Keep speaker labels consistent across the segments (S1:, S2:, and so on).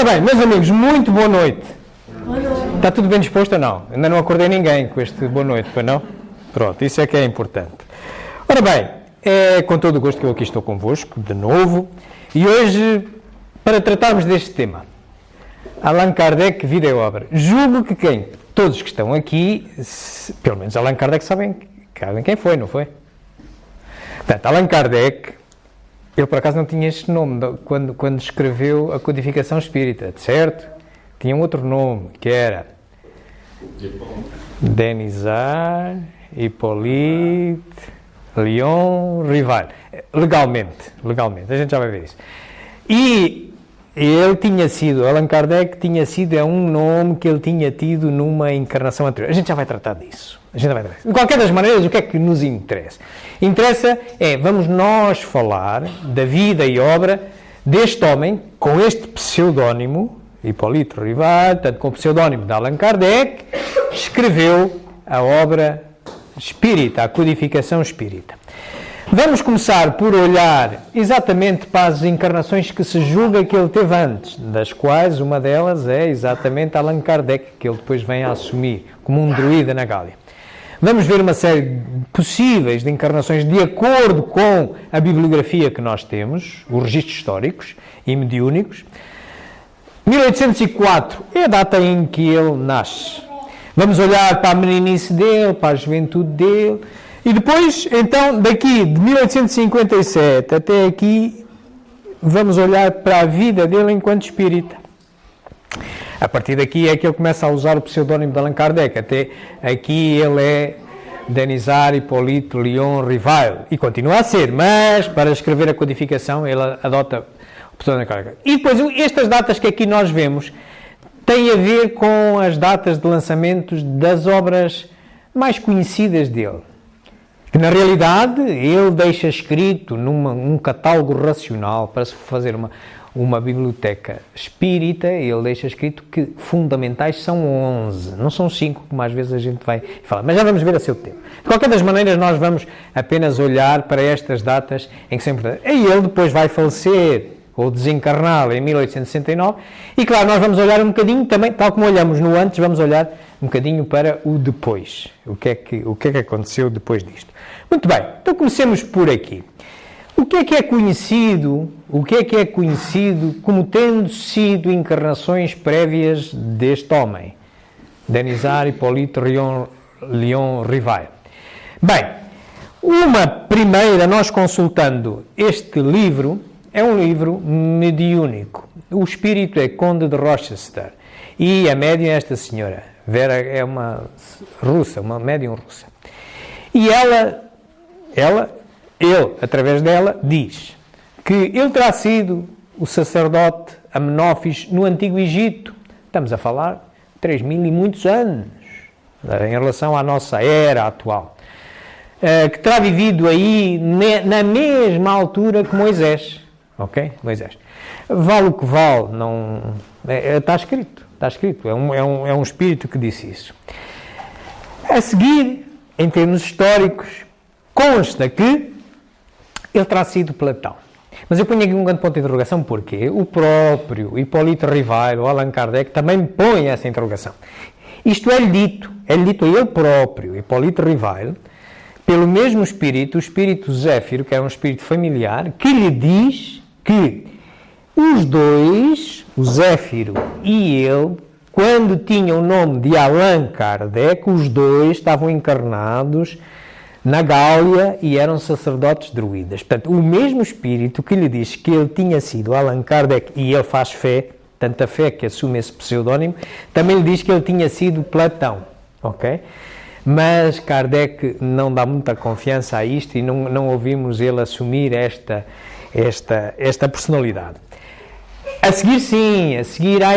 S1: Ora bem, meus amigos, muito boa noite.
S2: Boa noite.
S1: Está tudo bem disposto ou não? Ainda não acordei ninguém com este boa noite, pois não? Pronto, isso é que é importante. Ora bem, é com todo o gosto que eu aqui estou convosco, de novo, e hoje, para tratarmos deste tema, Allan Kardec, vida e obra. Julgo que todos que estão aqui, pelo menos Allan Kardec sabem quem foi, não foi? Portanto, Allan Kardec, ele por acaso não tinha este nome quando escreveu a Codificação Espírita, certo? Tinha um outro nome, que era Denisard Hippolyte Léon Rivail. Legalmente, a gente já vai ver isso. E ele tinha sido, Allan Kardec tinha sido um nome que ele tinha tido numa encarnação anterior. A gente já vai tratar disso. De qualquer das maneiras, o que é que nos interessa? Interessa vamos nós falar da vida e obra deste homem, com este pseudónimo, Hippolyte Rivail, tanto com o pseudónimo de Allan Kardec, escreveu a obra espírita, a Codificação Espírita. Vamos começar por olhar exatamente para as encarnações que se julga que ele teve antes, das quais uma delas é exatamente Allan Kardec, que ele depois vem a assumir como um druida na Gália. Vamos ver uma série possíveis de encarnações de acordo com a bibliografia que nós temos, os registros históricos e mediúnicos. 1804 é a data em que ele nasce. Vamos olhar para a meninice dele, para a juventude dele, e depois, então, daqui de 1857 até aqui, vamos olhar para a vida dele enquanto espírita. A partir daqui é que ele começa a usar o pseudónimo de Allan Kardec. Até aqui ele é Denisard Hippolyte Léon Rivail. E continua a ser, mas para escrever a codificação ele adota o pseudónimo de Kardec. E depois, estas datas que aqui nós vemos têm a ver com as datas de lançamentos das obras mais conhecidas dele. Que na realidade ele deixa escrito num catálogo racional para se fazer uma biblioteca espírita, ele deixa escrito que fundamentais são 11, não são 5, como às vezes a gente vai falar, mas já vamos ver a seu tempo. De qualquer das maneiras, nós vamos apenas olhar para estas datas em que são importantes. E ele depois vai falecer, ou desencarnar em 1869, e claro, nós vamos olhar um bocadinho também, tal como olhamos no antes, vamos olhar um bocadinho para o depois. O que é que aconteceu depois disto? Muito bem, então comecemos por aqui. O que é conhecido como tendo sido encarnações prévias deste homem? Denisard Hippolyte Léon Rivail. Bem, uma primeira, nós consultando este livro, é um livro mediúnico. O espírito é Conde de Rochester e a médium é esta senhora. Vera é uma russa, uma médium russa. E ele, através dela, diz que ele terá sido o sacerdote Amenófis no Antigo Egito. Estamos a falar 3.000 e muitos anos, em relação à nossa era atual. Que terá vivido aí na mesma altura que Moisés. Ok? Moisés. Vale o que vale, não... Está escrito. É um espírito que disse isso. A seguir, em termos históricos, consta que ele terá sido Platão. Mas eu ponho aqui um grande ponto de interrogação, porque o próprio Hippolyte Rivail, ou Allan Kardec, também põe essa interrogação. Isto é-lhe dito a ele próprio, Hippolyte Rivail, pelo mesmo espírito, o espírito Zéfiro, que é um espírito familiar, que lhe diz que os dois, o Zéfiro e ele, quando tinham o nome de Allan Kardec, os dois estavam encarnados na Gália e eram sacerdotes druidas. Portanto, o mesmo espírito que lhe diz que ele tinha sido Allan Kardec, e ele faz fé, tanta fé que assume esse pseudónimo, também lhe diz que ele tinha sido Platão, ok? Mas Kardec não dá muita confiança a isto e não ouvimos ele assumir esta personalidade. A seguir há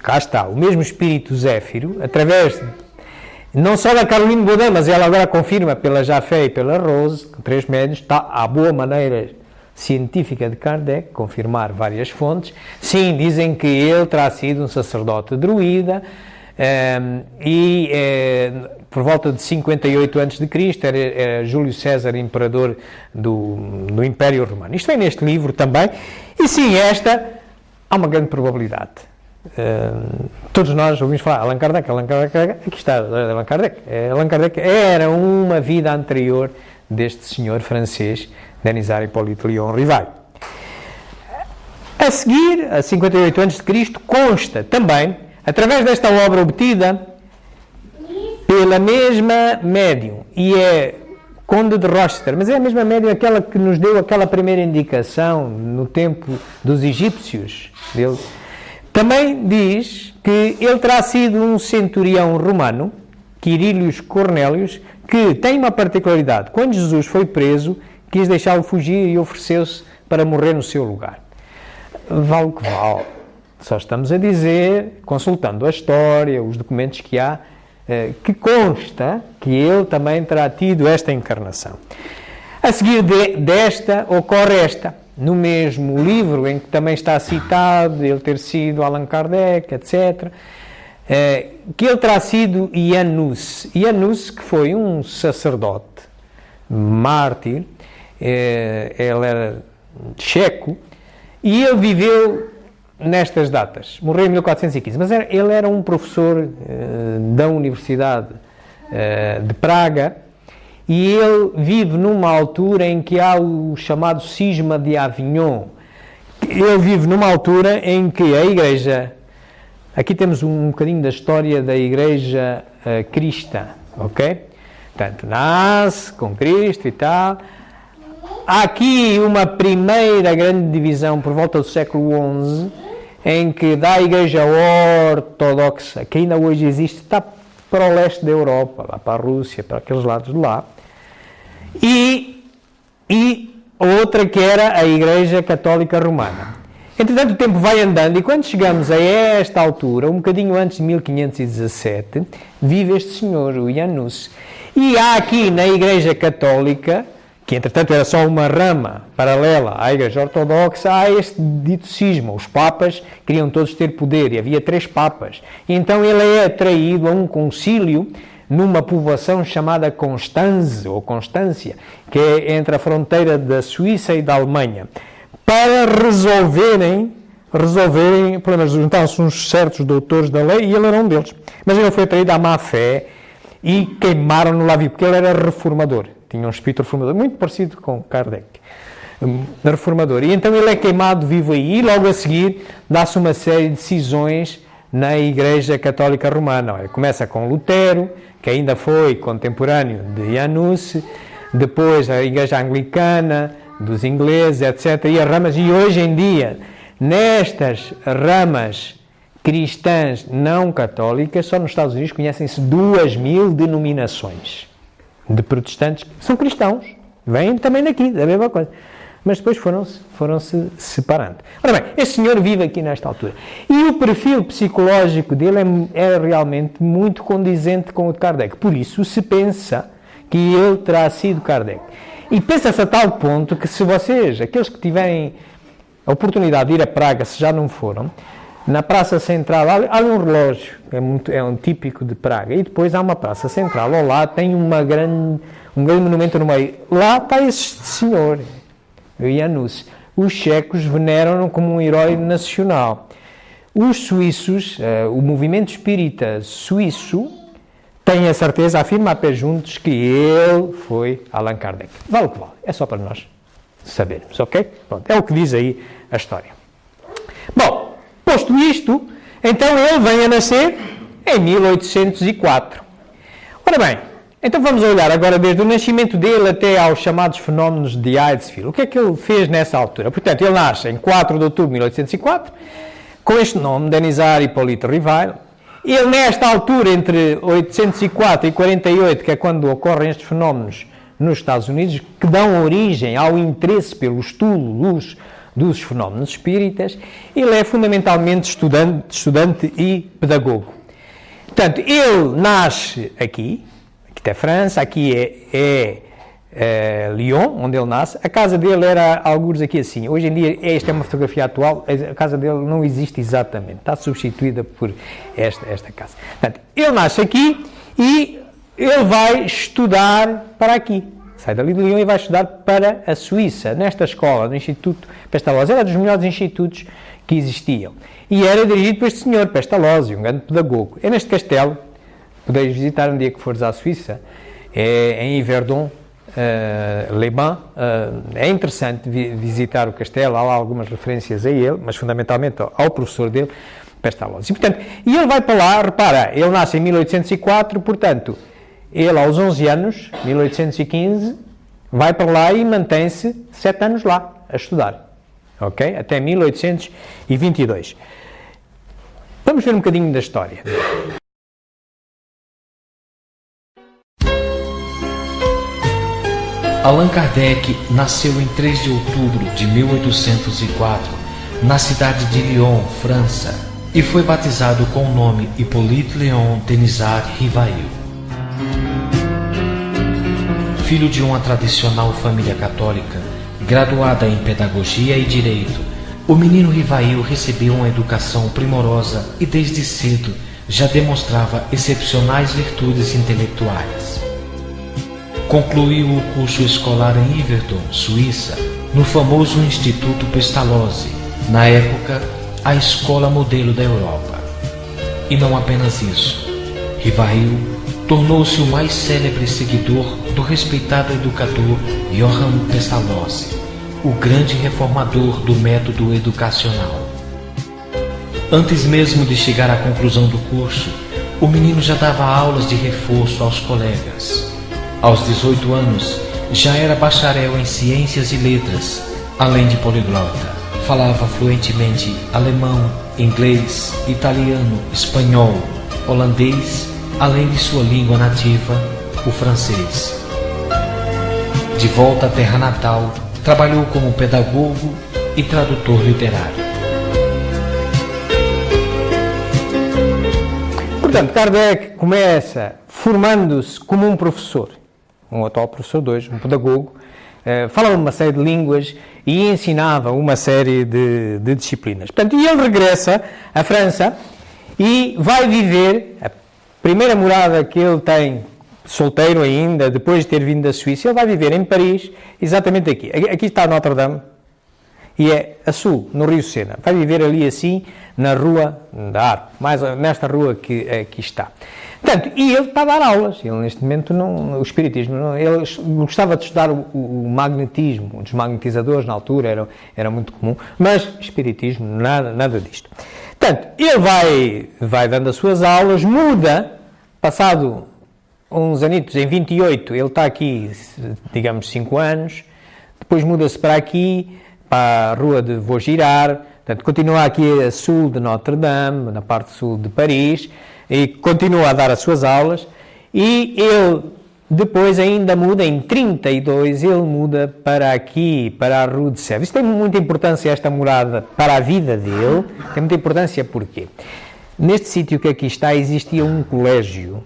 S1: cá está, o mesmo espírito Zéfiro, através não só da Caroline Baudin, mas ela agora confirma pela Jafé e pela Rose, com 3 médios, está à boa maneira científica de Kardec, confirmar várias fontes. Sim, dizem que ele terá sido um sacerdote druida, por volta de 58 a.C., era Júlio César, imperador do Império Romano. Isto vem neste livro também. E sim, esta há uma grande probabilidade. Todos nós ouvimos falar Allan Kardec, aqui está Allan Kardec. Allan Kardec era uma vida anterior deste senhor francês, Denis Hippolyte Léon Rivail. A seguir, a 58 a.C., consta também, através desta obra obtida pela mesma médium, e é Conde de Rochester, mas é a mesma médium aquela que nos deu aquela primeira indicação no tempo dos egípcios. Dele. Também diz que ele terá sido um centurião romano, Quirilius Cornélius, que tem uma particularidade. Quando Jesus foi preso, quis deixá-lo fugir e ofereceu-se para morrer no seu lugar. Vale o que vale. Só estamos a dizer, consultando a história, os documentos que há, que consta que ele também terá tido esta encarnação. A seguir desta, ocorre esta. No mesmo livro em que também está citado ele ter sido Allan Kardec, etc., que ele terá sido Janus. Janus, que foi um sacerdote, mártir, ele era checo, e ele viveu nestas datas. Morreu em 1415, mas ele era um professor da Universidade de Praga, e ele vive numa altura em que há o chamado cisma de Avignon. Ele vive numa altura em que a Igreja... Aqui temos um bocadinho da história da Igreja cristã, ok? Portanto, nasce com Cristo e tal. Há aqui uma primeira grande divisão por volta do século XI, em que da Igreja Ortodoxa, que ainda hoje existe, está para o leste da Europa, lá para a Rússia, para aqueles lados de lá, e outra que era a Igreja Católica Romana. Entretanto, o tempo vai andando e quando chegamos a esta altura, um bocadinho antes de 1517, vive este senhor, o Janus. E há aqui na Igreja Católica, que entretanto era só uma rama paralela à Igreja Ortodoxa, há este dito cisma. Os papas queriam todos ter poder e havia 3 papas. E então ele é atraído a um concílio numa povoação chamada Constanze, ou Constância, que é entre a fronteira da Suíça e da Alemanha, para resolverem problemas. Juntaram-se uns certos doutores da lei e ele era um deles. Mas ele foi atraído à má fé e queimaram-no lá vivo, porque ele era reformador. Tinha um espírito reformador, muito parecido com Kardec, reformador. E então ele é queimado vivo aí, e logo a seguir dá-se uma série de cisões na Igreja Católica Romana. Olha, começa com Lutero, que ainda foi contemporâneo de Janus, depois a Igreja Anglicana, dos ingleses, etc. E as ramas, e hoje em dia, nestas ramas cristãs não católicas, só nos Estados Unidos conhecem-se 2.000 denominações de protestantes que são cristãos, vêm também daqui, da mesma coisa, mas depois foram-se separando. Ora bem, este senhor vive aqui nesta altura, e o perfil psicológico dele é realmente muito condizente com o de Kardec, por isso se pensa que ele terá sido Kardec. E pensa-se a tal ponto que se vocês, aqueles que tiverem a oportunidade de ir a Praga, se já não foram, na Praça Central há um relógio, é um típico de Praga, e depois há uma Praça Central, ao lado tem um grande monumento no meio. Lá está esse senhor, o Janus. Os checos veneram-no como um herói nacional. Os suíços, o movimento espírita suíço, tem a certeza, afirma a pé juntos, que ele foi Allan Kardec. Vale o que vale, é só para nós sabermos, ok? Pronto, é o que diz aí a história. Bom, posto isto, então ele vem a nascer em 1804. Ora bem, então vamos olhar agora desde o nascimento dele até aos chamados fenómenos de Hydesville. O que é que ele fez nessa altura? Portanto, ele nasce em 4 de outubro de 1804, com este nome, Denis Hippolyte Rivail. Ele, nesta altura, entre 804 e 48, que é quando ocorrem estes fenómenos nos Estados Unidos, que dão origem ao interesse pelo estudo dos fenómenos espíritas, ele é fundamentalmente estudante e pedagogo. Portanto, ele nasce aqui é França, aqui é Lyon, onde ele nasce. A casa dele era algures aqui assim. Hoje em dia, esta é uma fotografia atual, a casa dele não existe exatamente, está substituída por esta casa. Portanto, ele nasce aqui e ele vai estudar para aqui. Sai dali de Lyon e vai estudar para a Suíça, nesta escola, no Instituto Pestalozzi. Era dos melhores institutos que existiam. E era dirigido por este senhor, Pestalozzi, um grande pedagogo. É neste castelo, podeis visitar um dia que fores à Suíça, é em Yverdon, Les Bains. É interessante visitar o castelo, há lá algumas referências a ele, mas fundamentalmente ao professor dele, Pestalozzi. E, portanto, ele vai para lá, repara, ele nasce em 1804, portanto, ele aos 11 anos, 1815, vai para lá e mantém-se 7 anos lá, a estudar, ok? Até 1822. Vamos ver um bocadinho da história.
S2: Allan Kardec nasceu em 3 de outubro de 1804, na cidade de Lyon, França, e foi batizado com o nome Hippolyte Léon Denisard Rivail. Filho de uma tradicional família católica, graduada em Pedagogia e Direito, o menino Rivail recebeu uma educação primorosa e desde cedo já demonstrava excepcionais virtudes intelectuais. Concluiu o curso escolar em Yverdon, Suíça, no famoso Instituto Pestalozzi, na época a escola modelo da Europa. E não apenas isso, Rivail tornou-se o mais célebre seguidor do respeitado educador Johann Pestalozzi, o grande reformador do método educacional. Antes mesmo de chegar à conclusão do curso, o menino já dava aulas de reforço aos colegas. Aos 18 anos, já era bacharel em Ciências e Letras, além de poliglota. Falava fluentemente alemão, inglês, italiano, espanhol, holandês, além de sua língua nativa, o francês. De volta à terra natal, trabalhou como pedagogo e tradutor literário.
S1: Portanto, Kardec começa formando-se como um professor, um atual professor 2, um pedagogo, falava uma série de línguas e ensinava uma série de disciplinas. Portanto, e ele regressa à França e vai viver, a primeira morada que ele tem, solteiro ainda, depois de ter vindo da Suíça, ele vai viver em Paris, exatamente aqui. Aqui está Notre Dame, e é a sul, no Rio Sena. Vai viver ali assim, na Rua da Harpe, mais nesta rua que aqui está. Portanto, e ele está a dar aulas. Ele, neste momento, o espiritismo, ele gostava de estudar o magnetismo. Os magnetizadores, na altura, era muito comum, mas espiritismo, nada disto. Portanto, ele vai dando as suas aulas, muda, passado uns anitos, em 28, ele está aqui, digamos, 5 anos, depois muda-se para aqui, para a rua de Vaugirard, portanto, continua aqui a sul de Notre Dame, na parte sul de Paris, e continua a dar as suas aulas, e ele depois ainda muda, em 32, ele muda para aqui, para a Rue de Sèvres. Isto tem muita importância, esta morada, para a vida dele, tem muita importância porquê? Neste sítio que aqui está, existia um colégio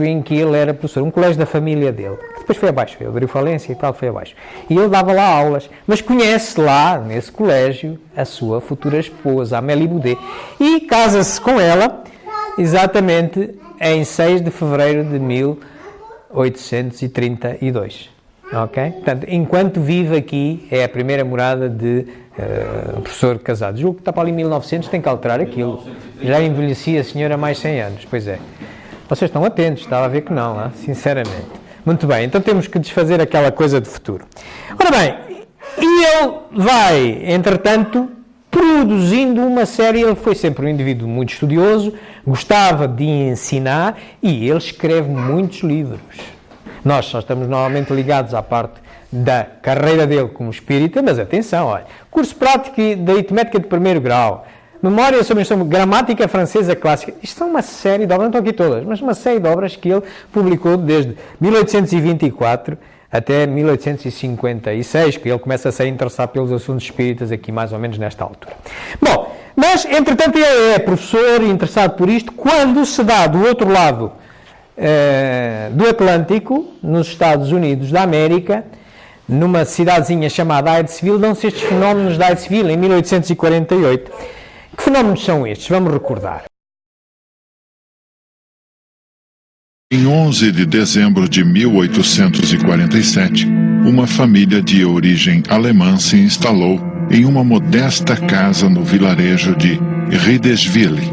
S1: em que ele era professor, um colégio da família dele, que depois foi abaixo, ele abriu falência e tal, foi abaixo. E ele dava lá aulas, mas conhece lá, nesse colégio, a sua futura esposa, Amélie Boudet, e casa-se com ela, exatamente em 6 de fevereiro de 1832. Ok? Portanto, enquanto vive aqui, é a primeira morada de professor casado. Julgo que está para ali em 1900, tem que alterar aquilo. Já envelhecia a senhora há mais 100 anos, pois é. Vocês estão atentos, estava a ver que não, sinceramente. Muito bem, então temos que desfazer aquela coisa de futuro. Ora bem, e ele vai, entretanto, produzindo uma série. Ele foi sempre um indivíduo muito estudioso, gostava de ensinar e ele escreve muitos livros. Nós só estamos normalmente ligados à parte da carreira dele como espírita, mas atenção, olha, curso prático de aritmética de 1º grau, memória sobre gramática francesa clássica, isto são uma série de obras, não estão aqui todas, mas uma série de obras que ele publicou desde 1824 até 1856, que ele começa a se interessar pelos assuntos espíritas aqui mais ou menos nesta altura. Bom, mas entretanto ele é professor e interessado por isto, quando se dá do outro lado do Atlântico, nos Estados Unidos da América, numa cidadezinha chamada Hydesville, dão-se estes fenómenos de Hydesville em 1848. Que fenómenos são estes? Vamos recordar.
S3: Em 11 de dezembro de 1847, uma família de origem alemã se instalou em uma modesta casa no vilarejo de Riedesville,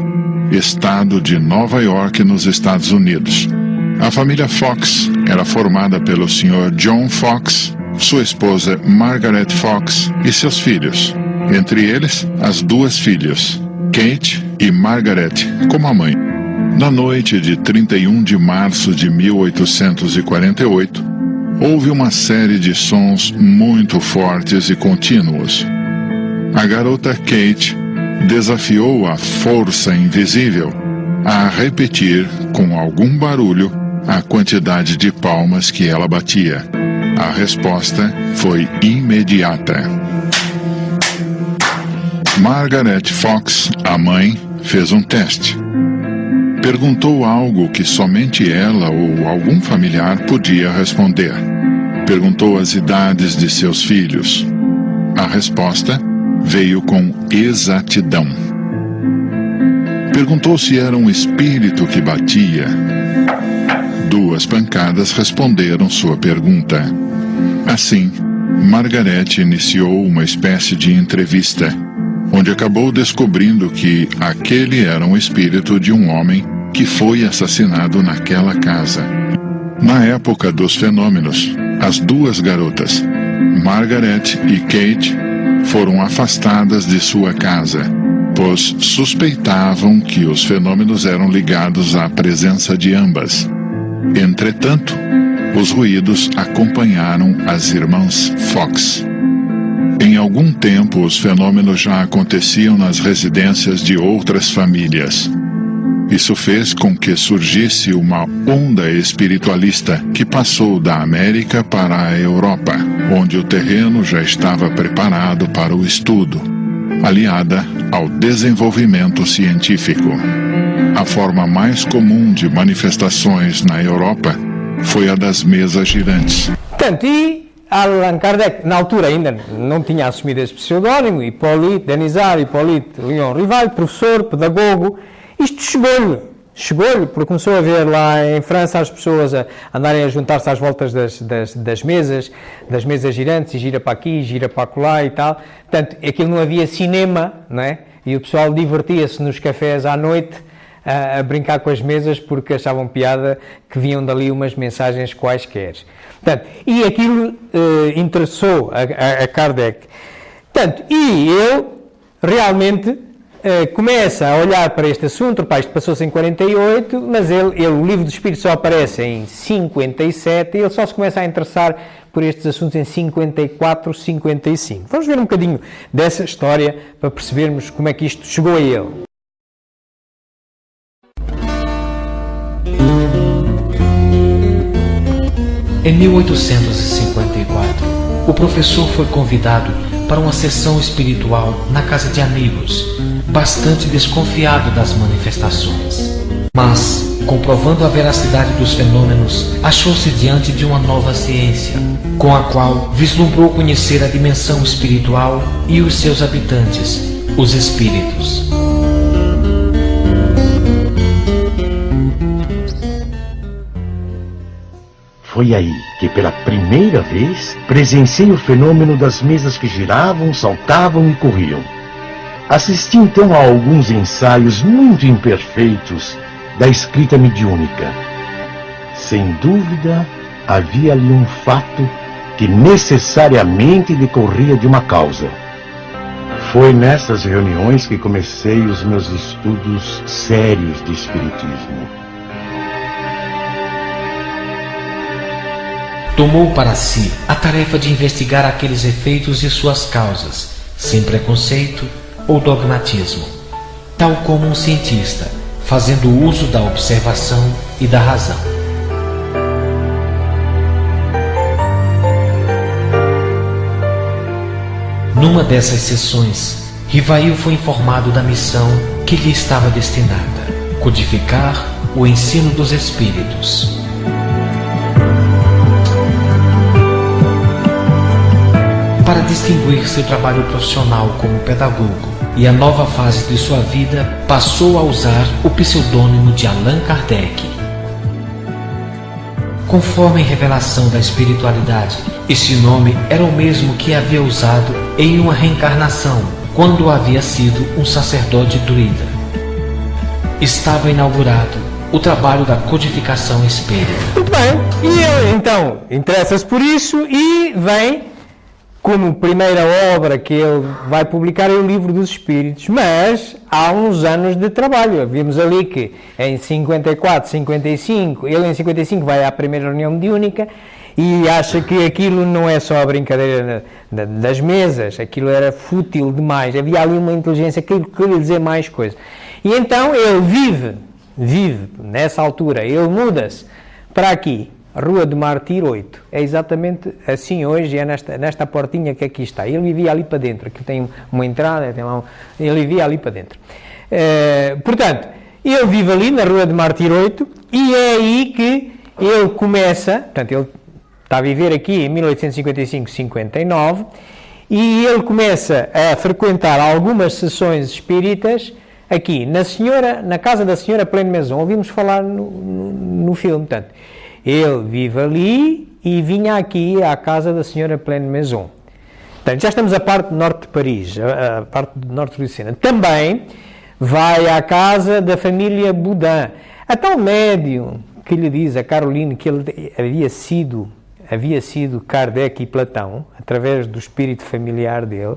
S3: estado de Nova York, nos Estados Unidos. A família Fox era formada pelo Sr. John Fox, sua esposa Margaret Fox e seus filhos, entre eles as duas filhas, Kate e Margaret, como a mãe. Na noite de 31 de março de 1848, houve uma série de sons muito fortes e contínuos. A garota Kate desafiou a força invisível a repetir, com algum barulho, a quantidade de palmas que ela batia. A resposta foi imediata. Margaret Fox, a mãe, fez um teste. Perguntou algo que somente ela ou algum familiar podia responder. Perguntou as idades de seus filhos. A resposta veio com exatidão. Perguntou se era um espírito que batia. 2 pancadas responderam sua pergunta. Assim, Margaret iniciou uma espécie de entrevista, onde acabou descobrindo que aquele era um espírito de um homem que foi assassinado naquela casa. Na época dos fenômenos, as 2 garotas, Margaret e Kate, foram afastadas de sua casa, pois suspeitavam que os fenômenos eram ligados à presença de ambas. Entretanto, os ruídos acompanharam as irmãs Fox. Em algum tempo, os fenômenos já aconteciam nas residências de outras famílias. Isso fez com que surgisse uma onda espiritualista que passou da América para a Europa, onde o terreno já estava preparado para o estudo, aliada ao desenvolvimento científico. A forma mais comum de manifestações na Europa foi a das mesas girantes.
S1: Portanto, e Allan Kardec, na altura ainda não tinha assumido esse pseudónimo, Hippolyte Denisard, Hippolyte Léon Rivail, professor, pedagogo. Isto chegou-lhe, porque começou a ver lá em França as pessoas a andarem a juntar-se às voltas das mesas girantes, e gira para aqui, gira para acolá e tal. Portanto, aquilo não havia cinema, não é? E o pessoal divertia-se nos cafés à noite a brincar com as mesas porque achavam piada que vinham dali umas mensagens quaisquer. Portanto, e aquilo interessou a Kardec. Portanto, e ele realmente começa a olhar para este assunto. Repá, isto passou-se em 48, mas o livro do Espírito só aparece em 57 e ele só se começa a interessar por estes assuntos em 54, 55. Vamos ver um bocadinho dessa história para percebermos como é que isto chegou a ele.
S2: Em 1854, o professor foi convidado para uma sessão espiritual na casa de amigos, bastante desconfiado das manifestações. Mas, comprovando a veracidade dos fenômenos, achou-se diante de uma nova ciência, com a qual vislumbrou conhecer a dimensão espiritual e os seus habitantes, os espíritos.
S4: Foi aí que, pela primeira vez, presenciei o fenômeno das mesas que giravam, saltavam e corriam. Assisti então a alguns ensaios muito imperfeitos da escrita mediúnica. Sem dúvida, havia ali um fato que necessariamente decorria de uma causa. Foi nessas reuniões que comecei os meus estudos sérios de espiritismo.
S2: Tomou para si a tarefa de investigar aqueles efeitos e suas causas, sem preconceito ou dogmatismo, tal como um cientista, fazendo uso da observação e da razão. Numa dessas sessões, Rivail foi informado da missão que lhe estava destinada: codificar o ensino dos espíritos. Para distinguir seu trabalho profissional como pedagogo e a nova fase de sua vida, passou a usar o pseudônimo de Allan Kardec. Conforme revelação da espiritualidade, esse nome era o mesmo que havia usado em uma reencarnação, quando havia sido um sacerdote druida. Estava inaugurado o trabalho da codificação espírita.
S1: Muito bem, e ele então interessa-se por isso e vem como primeira obra que ele vai publicar é o Livro dos Espíritos, mas há uns anos de trabalho. Vimos ali que em 54, 55, ele em 55 vai à primeira reunião mediúnica e acha que aquilo não é só a brincadeira das mesas, aquilo era fútil demais, havia ali uma inteligência que queria dizer mais coisas. E então ele vive nessa altura, ele muda-se para aqui, Rua de Martir 8, é exatamente assim hoje, é nesta portinha que aqui está. Ele vivia ali para dentro, aqui tem uma entrada, ele vivia ali para dentro. Portanto, ele vive ali na Rua de Martir 8 e é aí que ele começa, portanto, ele está a viver aqui em 1855-59 e ele começa a frequentar algumas sessões espíritas aqui na casa da senhora Pleine Maison. Ouvimos falar no filme, portanto. Ele vive ali e vinha aqui à casa da senhora Pleine Maison. Portanto, já estamos a parte norte de Paris, a parte norte do Sena. Também vai à casa da família Boudin. A tal médium que lhe diz a Caroline que ele havia sido Kardec e Platão, através do espírito familiar dele,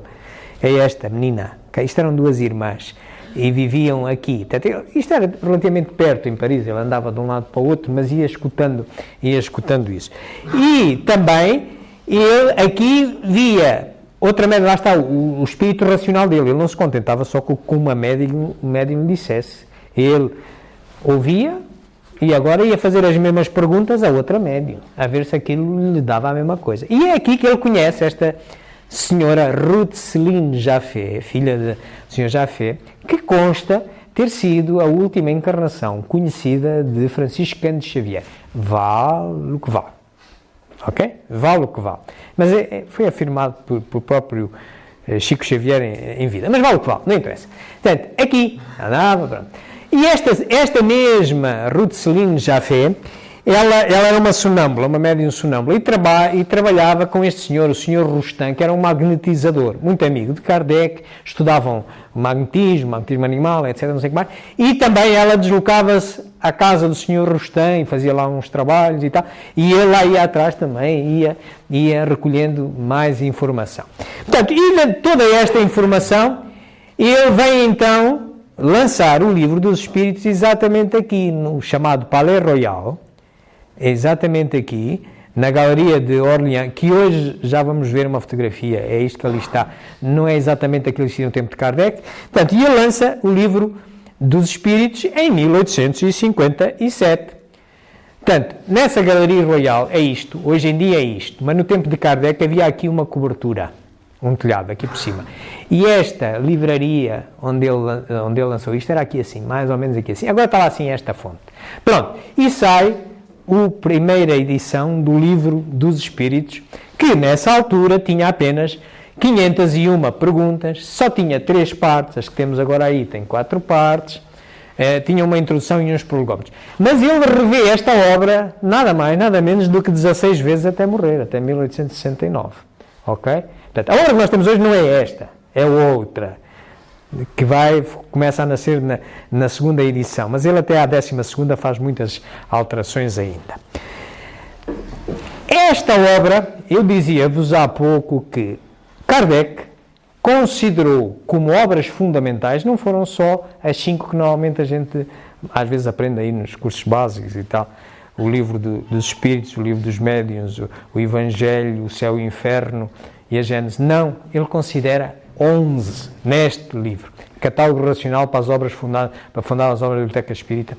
S1: é esta menina. Isto eram duas irmãs. E viviam aqui. Isto era relativamente perto em Paris, ele andava de um lado para o outro, mas ia escutando isso. E também, ele aqui via outra médium, lá está o espírito racional dele, ele não se contentava só com uma médium lhe dissesse. Ele ouvia e agora ia fazer as mesmas perguntas a outra médium, a ver se aquilo lhe dava a mesma coisa. E é aqui que ele conhece esta senhora Ruth Céline Jaffé, filha do Sr. Jaffé, que consta ter sido a última encarnação conhecida de Francisco Cândido Xavier. Vale o que vale. Ok? Vale o que vale. Mas foi afirmado por próprio Chico Xavier em vida. Mas vale o que vale, não interessa. Portanto, aqui, andava, pronto. E esta mesma Ruth Céline Jaffé, ela era uma sonâmbula, uma médium sonâmbula, e trabalhava com este senhor, o senhor Rostand, que era um magnetizador, muito amigo de Kardec, estudavam magnetismo animal, etc, não sei o que mais, e também ela deslocava-se à casa do senhor Rostand e fazia lá uns trabalhos e tal, e ele lá ia atrás também, ia recolhendo mais informação. Portanto, e toda esta informação, ele vem então lançar o Livro dos Espíritos exatamente aqui, no chamado Palais Royal, exatamente aqui, na Galeria de Orleans, que hoje já vamos ver uma fotografia, é isto que ali está, não é exatamente aquilo que existia no tempo de Kardec. Portanto, e ele lança o Livro dos Espíritos em 1857. Portanto, nessa Galeria Royal é isto, hoje em dia é isto, mas no tempo de Kardec havia aqui uma cobertura, um telhado aqui por cima. E esta livraria onde ele lançou isto era aqui assim, mais ou menos aqui assim. Agora está lá assim esta fonte. Pronto, e sai a primeira edição do Livro dos Espíritos, que nessa altura tinha apenas 501 perguntas, só tinha 3 partes, as que temos agora aí tem 4 partes, tinha uma introdução e uns prolegómenos. Mas ele revê esta obra nada mais, nada menos do que 16 vezes até morrer, até 1869. Ok? Portanto, a obra que nós temos hoje não é esta, é outra, que começa a nascer na segunda edição, mas ele até à 12ª faz muitas alterações ainda. Esta obra, eu dizia-vos há pouco que Kardec considerou como obras fundamentais, não foram só as 5 que normalmente a gente às vezes aprende aí nos cursos básicos e tal, o Livro dos Espíritos, o Livro dos Médiuns, o Evangelho, o Céu e o Inferno e a Gênese. Não, ele considera 11 neste livro, Catálogo Racional para as obras para fundar as obras da Biblioteca Espírita.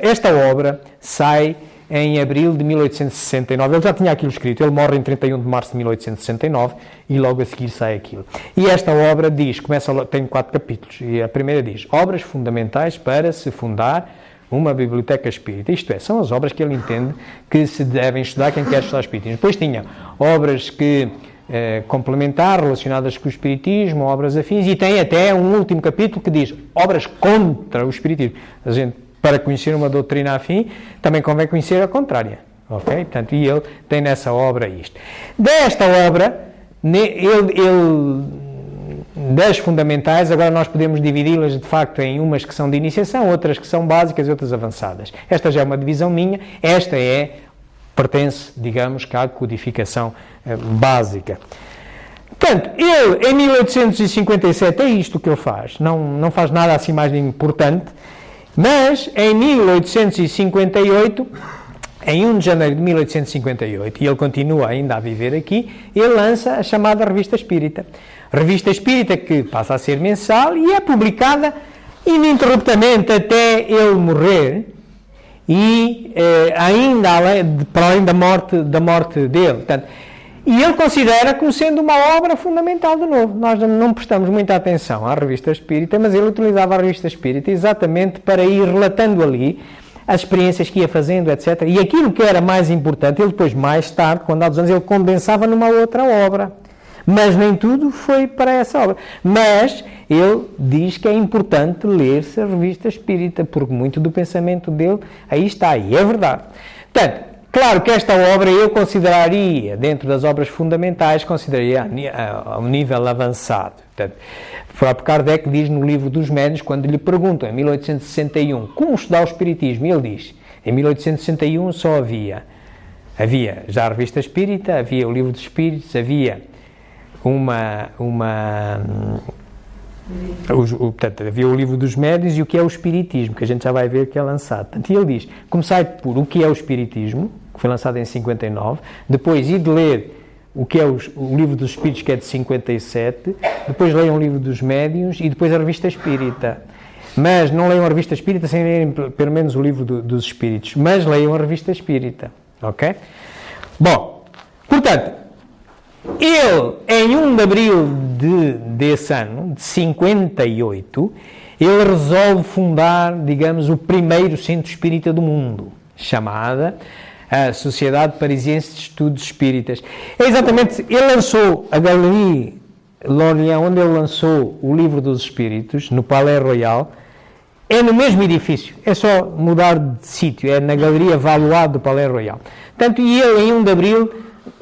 S1: Esta obra sai em abril de 1869, ele já tinha aquilo escrito, ele morre em 31 de março de 1869 e logo a seguir sai aquilo. E esta obra tem 4 capítulos, e a primeira diz, obras fundamentais para se fundar uma biblioteca espírita, isto é, são as obras que ele entende que se devem estudar quem quer estudar espiritismo. Depois tinha obras que complementar, relacionadas com o espiritismo, obras afins, e tem até um último capítulo que diz obras contra o espiritismo. A gente, para conhecer uma doutrina afim, também convém conhecer a contrária. ok? Portanto, e ele tem nessa obra isto. Desta obra, das fundamentais, agora nós podemos dividi-las de facto em umas que são de iniciação, outras que são básicas e outras avançadas. Esta já é uma divisão minha, esta pertence, digamos, à codificação básica. Portanto, ele em 1857 é isto que ele faz, não faz nada assim mais importante, mas em 1858, em 1 de janeiro de 1858, e ele continua ainda a viver aqui, ele lança a chamada Revista Espírita. Revista Espírita que passa a ser mensal e é publicada ininterruptamente até ele morrer e ainda para além da morte dele. Portanto, e ele considera como sendo uma obra fundamental de novo. Nós não prestamos muita atenção à Revista Espírita, mas ele utilizava a Revista Espírita exatamente para ir relatando ali as experiências que ia fazendo, etc. E aquilo que era mais importante, ele depois, mais tarde, quando há 2 anos, ele condensava numa outra obra. Mas nem tudo foi para essa obra. Mas ele diz que é importante ler-se a Revista Espírita, porque muito do pensamento dele aí está, e é verdade. Portanto, claro que esta obra eu consideraria, dentro das obras fundamentais, consideraria a um nível avançado. Portanto, o próprio Kardec diz no Livro dos Médiuns, quando lhe perguntam, em 1861, como estudar o Espiritismo, ele diz, em 1861 só havia já a Revista Espírita, havia o Livro dos Espíritos, havia portanto, havia o Livro dos Médiuns e o que é o Espiritismo, que a gente já vai ver que é lançado. Portanto, ele diz, começai por o que é o Espiritismo, que foi lançado em 59, depois de ler o que é o Livro dos Espíritos, que é de 57, depois leiam o Livro dos Médiuns e depois a Revista Espírita. Mas não leiam a Revista Espírita sem lerem pelo menos o Livro dos Espíritos, mas leiam a Revista Espírita, ok? Bom, portanto, ele, em 1 de abril desse ano, de 58, ele resolve fundar, digamos, o primeiro centro espírita do mundo, chamada a Sociedade Parisiense de Estudos Espíritas. É exatamente, ele lançou a Galeria L'Orient, onde ele lançou o Livro dos Espíritos, no Palais Royal, é no mesmo edifício, é só mudar de sítio, é na Galeria Valois do Palais Royal. Portanto, e ele, em 1 de abril,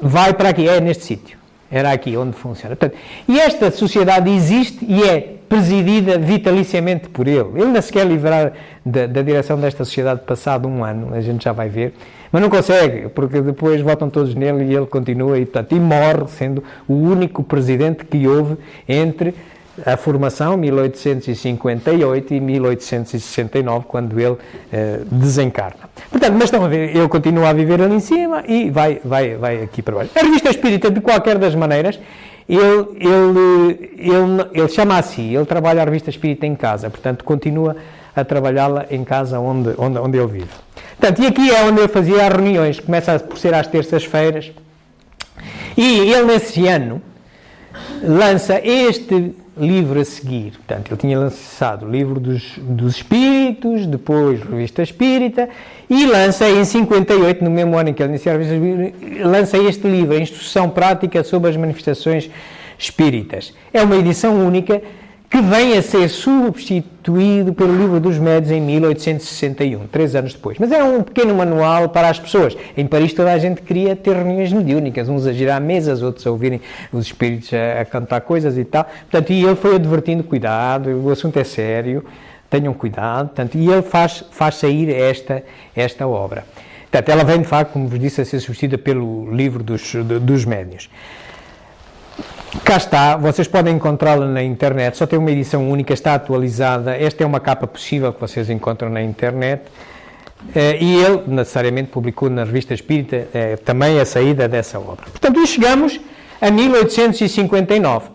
S1: vai para aqui, é neste sítio, era aqui onde funciona. Portanto, e esta sociedade existe e é presidida vitaliciamente por ele. Ele não se quer livrar da direção desta sociedade passado 1 ano, a gente já vai ver, mas não consegue, porque depois votam todos nele e ele continua e, portanto, e morre sendo o único presidente que houve entre a formação, 1858 e 1869, quando ele desencarna. Portanto, mas estão a ver, ele continua a viver ali em cima e vai aqui para baixo. A Revista Espírita, de qualquer das maneiras, ele chama assim, ele trabalha a Revista Espírita em casa, portanto, continua a trabalhá-la em casa onde ele vive. Portanto, e aqui é onde ele fazia as reuniões, começa por ser às terças-feiras, e ele, nesse ano, lança este livro a seguir. Portanto, ele tinha lançado o Livro dos Espíritos, depois Revista Espírita, e lança em 58, no mesmo ano em que ele iniciou a Revista Espírita, lança este livro, a Instrução Prática sobre as Manifestações Espíritas. É uma edição única que vem a ser substituído pelo Livro dos Médiuns em 1861, 3 anos depois. Mas é um pequeno manual para as pessoas. Em Paris toda a gente queria ter reuniões mediúnicas, uns a girar mesas, outros a ouvirem os espíritos a cantar coisas e tal. Portanto, e ele foi advertindo, cuidado, o assunto é sério, tenham cuidado. Portanto, e ele faz sair esta obra. Portanto, ela vem, de facto, como vos disse, a ser substituída pelo Livro dos Médiuns. Cá está, vocês podem encontrá-la na internet, só tem uma edição única, está atualizada. Esta é uma capa possível que vocês encontram na internet. E ele, necessariamente, publicou na Revista Espírita também a saída dessa obra. Portanto, e chegamos a 1859,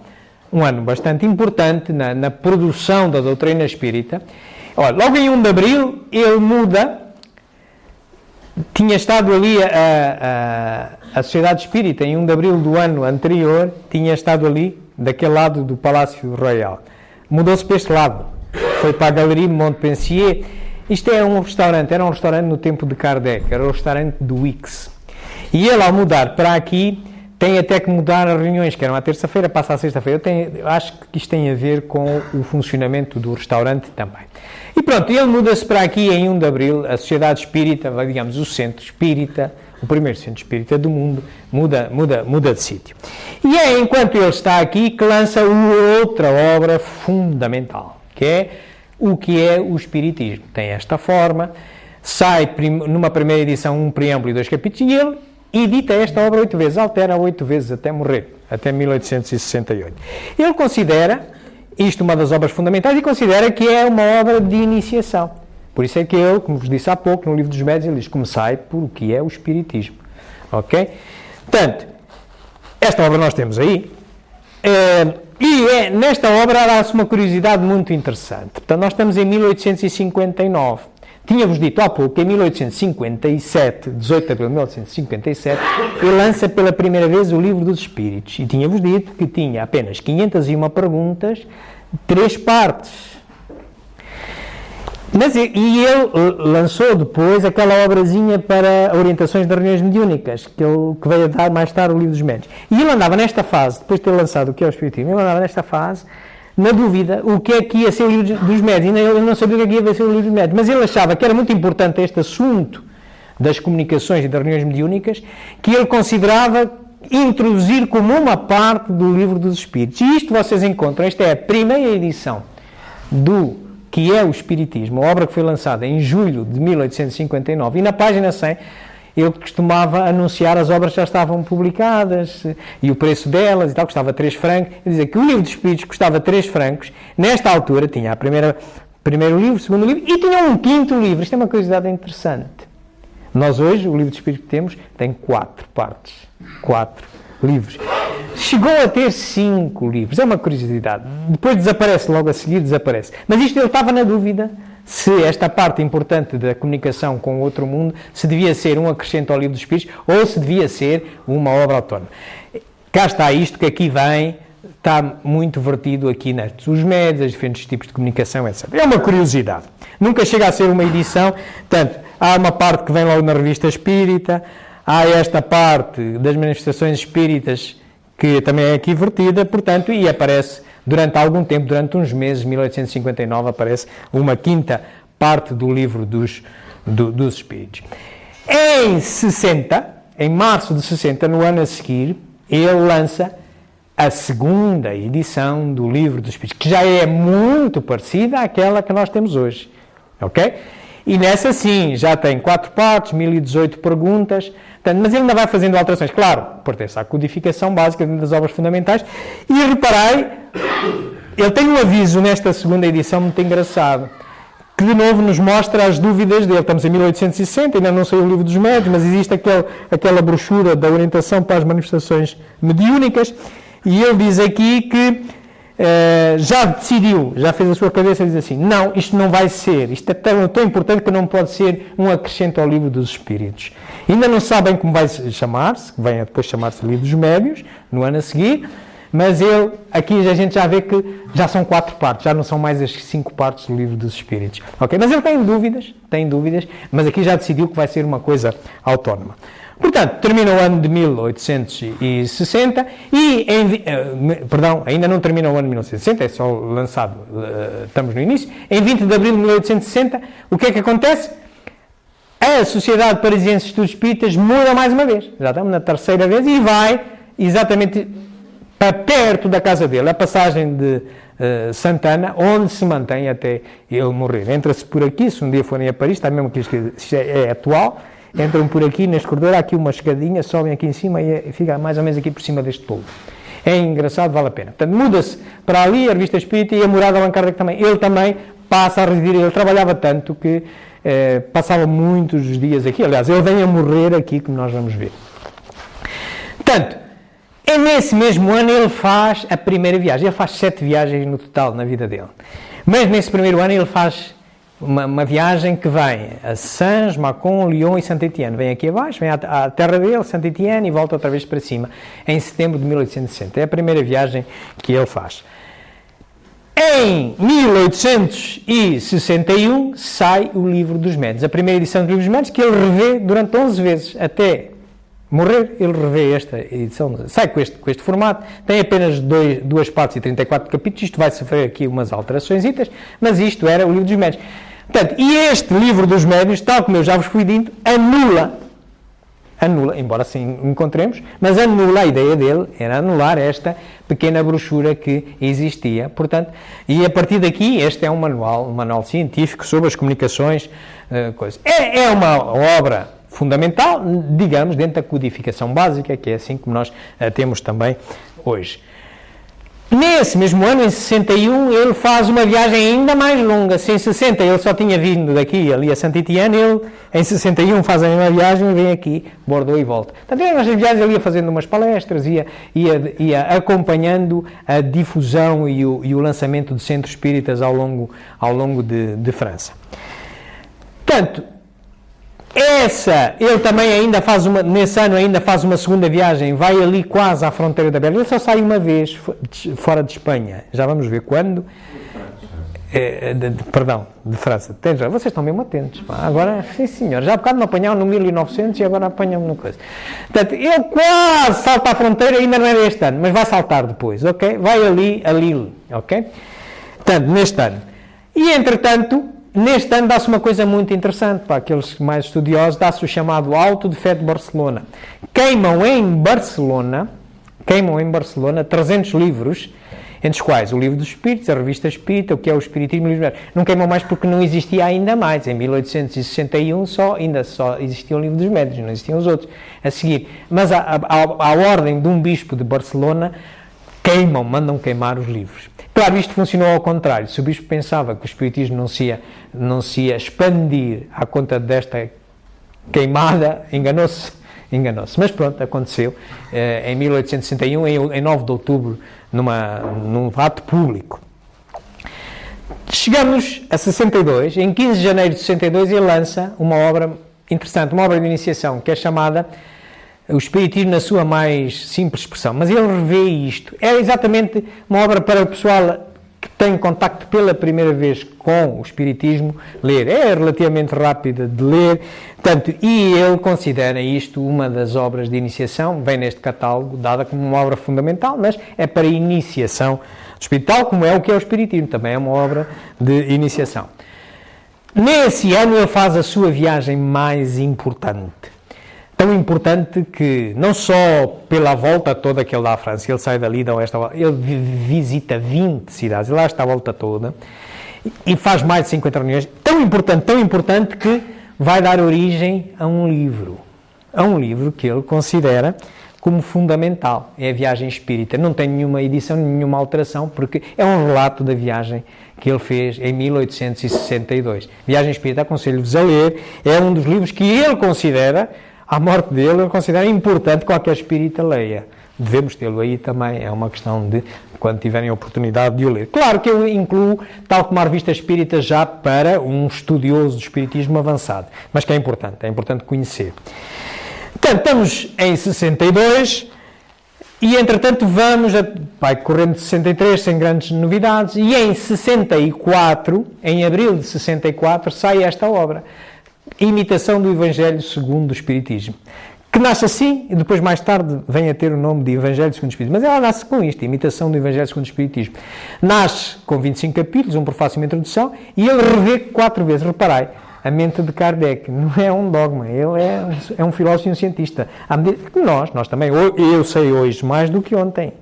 S1: um ano bastante importante na produção da doutrina espírita. Olha, logo em 1 de abril, ele muda. Tinha estado ali a Sociedade Espírita, em 1 de abril do ano anterior, tinha estado ali, daquele lado do Palácio Royal. Mudou-se para este lado, foi para a Galerie Montpensier. Isto era um restaurante no tempo de Kardec, era o restaurante do Wix. E ele, ao mudar para aqui, tem até que mudar as reuniões, que eram à terça-feira, passa à sexta-feira. Eu acho que isto tem a ver com o funcionamento do restaurante também. E pronto, ele muda-se para aqui em 1 de Abril, a Sociedade Espírita, digamos, o Centro Espírita, o primeiro Centro Espírita do mundo, muda de sítio. E é enquanto ele está aqui que lança outra obra fundamental, que é o Espiritismo. Tem esta forma, sai numa primeira edição um preâmbulo e 2 capítulos, e ele edita esta obra 8 vezes, altera 8 vezes até morrer, até 1868. Ele considera isto uma das obras fundamentais e considera que é uma obra de iniciação. Por isso é que ele, como vos disse há pouco, no livro dos Médiuns, ele diz: comecei por o que é o Espiritismo. Ok? Portanto, esta obra nós temos aí. Nesta obra dá-se uma curiosidade muito interessante. Portanto, nós estamos em 1859. Tinha-vos dito há pouco que em 1857, 18 de abril de 1857, ele lança pela primeira vez o Livro dos Espíritos. E tinha-vos dito que tinha apenas 501 perguntas, 3 partes. E ele lançou depois aquela obrazinha para orientações de reuniões mediúnicas, que veio a dar mais tarde o Livro dos Médiuns. E ele andava nesta fase, depois de ter lançado o que é o Espiritismo, ele andava nesta fase, na dúvida, o que é que ia ser o Livro dos Médiuns. Ainda ele não sabia o que ia ser o Livro dos Médiuns, mas ele achava que era muito importante este assunto das comunicações e das reuniões mediúnicas, que ele considerava introduzir como uma parte do Livro dos Espíritos. E isto vocês encontram, esta é a primeira edição do que é o Espiritismo, a obra que foi lançada em julho de 1859, e na página 100 ele costumava anunciar as obras que já estavam publicadas e o preço delas e tal, custava 3 francos. Ele dizia que o Livro dos Espíritos custava 3 francos, nesta altura tinha primeiro livro, segundo livro, e tinha um 5º livro. Isto é uma curiosidade interessante. Nós hoje, o Livro dos Espíritos que temos, tem 4 partes, 4 livros. Chegou a ter 5 livros, é uma curiosidade. Depois desaparece, logo a seguir desaparece. Mas isto ele estava na dúvida se esta parte importante da comunicação com o outro mundo, se devia ser um acrescento ao Livro dos Espíritos ou se devia ser uma obra autónoma. Cá está isto que aqui vem, está muito vertido aqui nestes, os médios, os diferentes tipos de comunicação, etc. É uma curiosidade. Nunca chega a ser uma edição, portanto, há uma parte que vem logo na Revista Espírita, há esta parte das manifestações espíritas que também é aqui vertida, portanto, e aparece durante algum tempo, durante uns meses, 1859, aparece uma 5ª parte do Livro dos Espíritos. Em março de 60, no ano a seguir, ele lança a 2ª edição do Livro dos Espíritos, que já é muito parecida àquela que nós temos hoje. Ok? E nessa sim, já tem 4 partes, 1018 perguntas, portanto, mas ele ainda vai fazendo alterações, claro, pertence à codificação básica das obras fundamentais. E reparei, ele tem um aviso nesta 2ª edição muito engraçado, que de novo nos mostra as dúvidas dele. Estamos em 1860, ainda não saiu o Livro dos Médiuns, mas existe aquela brochura da orientação para as manifestações mediúnicas, e ele diz aqui que já decidiu, já fez a sua cabeça e diz assim: não, isto não vai ser, isto é tão importante que não pode ser um acrescento ao Livro dos Espíritos. Ainda não sabem como vai chamar-se, que vem a depois chamar-se Livro dos Médiuns, no ano a seguir, mas aqui a gente já vê que já são 4 partes, já não são mais as 5 partes do Livro dos Espíritos. Okay? Mas ele tem dúvidas, mas aqui já decidiu que vai ser uma coisa autónoma. Portanto, termina o ano de 1860 ainda não termina o ano de 1960, é só lançado, estamos no início. Em 20 de abril de 1860, o que é que acontece? A Sociedade Parisiense de Estudos Espíritas muda mais uma vez, já estamos na 3ª vez, e vai exatamente para perto da casa dele, a passagem de Santana, onde se mantém até ele morrer. Entra-se por aqui, se um dia forem a Paris, está mesmo que isto é atual, entram por aqui, neste corredor, há aqui uma escadinha, sobem aqui em cima e fica mais ou menos aqui por cima deste tolo. É engraçado, vale a pena. Portanto, muda-se para ali a Revista Espírita e a morada de Allan Kardec também. Ele também passa a residir, ele trabalhava tanto que passava muitos dias aqui. Aliás, ele vem a morrer aqui, como nós vamos ver. Portanto, nesse mesmo ano ele faz a primeira viagem. Ele faz 7 viagens no total na vida dele. Mas nesse primeiro ano ele faz uma viagem que vem a Sens, Mâcon, Lyon e Saint-Étienne. Vem aqui abaixo, vem à terra dele, Saint-Étienne, e volta outra vez para cima, em setembro de 1860. É a primeira viagem que ele faz. Em 1861 sai o Livro dos Médiuns, a primeira edição do Livro dos Médiuns, que ele revê durante 11 vezes, até morrer. Ele revê esta edição, sai com este formato, tem apenas 2 partes e 34 capítulos. Isto vai sofrer aqui umas alterações, mas isto era o Livro dos Médiuns. Portanto, e este livro dos médiuns, tal como eu já vos fui dito, anula, embora sim encontremos, mas anula, a ideia dele era anular esta pequena brochura que existia. Portanto, e a partir daqui, este é um manual científico sobre as comunicações, coisas. É uma obra fundamental, digamos, dentro da codificação básica, que é assim como nós temos também hoje. Nesse mesmo ano, em 61, ele faz uma viagem ainda mais longa. Se em 60 ele só tinha vindo daqui ali a Saint-Étienne, ele em 61 faz a mesma viagem, vem aqui, Bordeaux e volta. Portanto, nestas viagens ele ia fazendo umas palestras, ia acompanhando a difusão e o lançamento de centros espíritas ao longo de França. Portanto, ele também ainda nesse ano ainda faz uma segunda viagem, vai ali quase à fronteira da Bélgica, ele só sai uma vez fora de Espanha, já vamos ver quando, de França. Vocês estão mesmo atentos, pá. Agora, sim senhor, já há bocado me apanharam no 1900 e agora apanham-me no coisa. Portanto, ele quase salta à fronteira, ainda não é este ano, mas vai saltar depois, ok? Vai ali a Lille, ok? Portanto, neste ano. E entretanto, neste ano dá-se uma coisa muito interessante para aqueles mais estudiosos, dá-se o chamado Auto de Fé de Barcelona. Queimam em Barcelona 300 livros, entre os quais o Livro dos Espíritos, a Revista Espírita, o que é o Espiritismo e o Livro. Não queimam mais porque não existia ainda mais. Em 1861 ainda só existia o Livro dos Médiuns, não existiam os outros a seguir. Mas a ordem de um bispo de Barcelona mandam queimar os livros. Claro, isto funcionou ao contrário. Se o bispo pensava que o espiritismo não se ia expandir à conta desta queimada, enganou-se. Mas pronto, aconteceu em 1861, em 9 de outubro, num ato público. Chegamos a 62, em 15 de janeiro de 62 ele lança uma obra interessante, uma obra de iniciação, que é chamada O Espiritismo na sua mais simples expressão, mas ele revê isto. É exatamente uma obra para o pessoal que tem contacto pela primeira vez com o Espiritismo ler. É relativamente rápida de ler, portanto, e ele considera isto uma das obras de iniciação, vem neste catálogo, dada como uma obra fundamental, mas é para iniciação do Espírito, tal como é o que é o Espiritismo, também é uma obra de iniciação. Nesse ano ele faz a sua viagem mais importante. Tão importante que, não só pela volta toda que ele dá à França, ele sai dali, dá esta volta, ele visita 20 cidades, ele dá esta volta toda, e faz mais de 50 reuniões, tão importante que vai dar origem a um livro que ele considera como fundamental, é a Viagem Espírita. Não tem nenhuma edição, nenhuma alteração, porque é um relato da viagem que ele fez em 1862. Viagem Espírita, aconselho-vos a ler, é um dos livros que ele considera, à morte dele, ele considera importante que qualquer espírita leia. Devemos tê-lo aí também, é uma questão de quando tiverem a oportunidade de o ler. Claro que eu incluo, tal como a Revista Espírita, já para um estudioso do espiritismo avançado, mas que é importante conhecer. Portanto, estamos em 62 e, entretanto, vai correndo de 63 sem grandes novidades e em 64, em abril de 64, sai esta obra, Imitação do Evangelho segundo o Espiritismo, que nasce assim e depois mais tarde vem a ter o nome de Evangelho segundo o Espiritismo, mas ela nasce com isto, Imitação do Evangelho segundo o Espiritismo. Nasce com 25 capítulos, um prefácio e uma introdução, e ele revê 4 vezes, reparai, a mente de Kardec, não é um dogma, ele é um filósofo e um cientista. À medida que nós também, eu sei hoje mais do que ontem.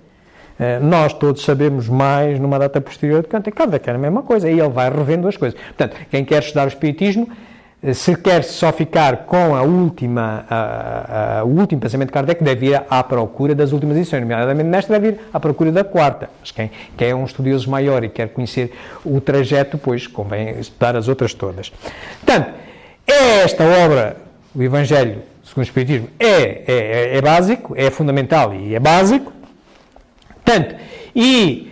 S1: Nós todos sabemos mais numa data posterior do que ontem. Kardec era a mesma coisa, e ele vai revendo as coisas. Portanto, quem quer estudar o Espiritismo, se quer só ficar com o último pensamento de Kardec, deve ir à procura das últimas edições, nomeadamente nesta deve ir à procura da quarta. Mas quem é um estudioso maior e quer conhecer o trajeto, pois convém estudar as outras todas. Portanto, esta obra, o Evangelho segundo o Espiritismo, é básico, é fundamental e é básico. Portanto, e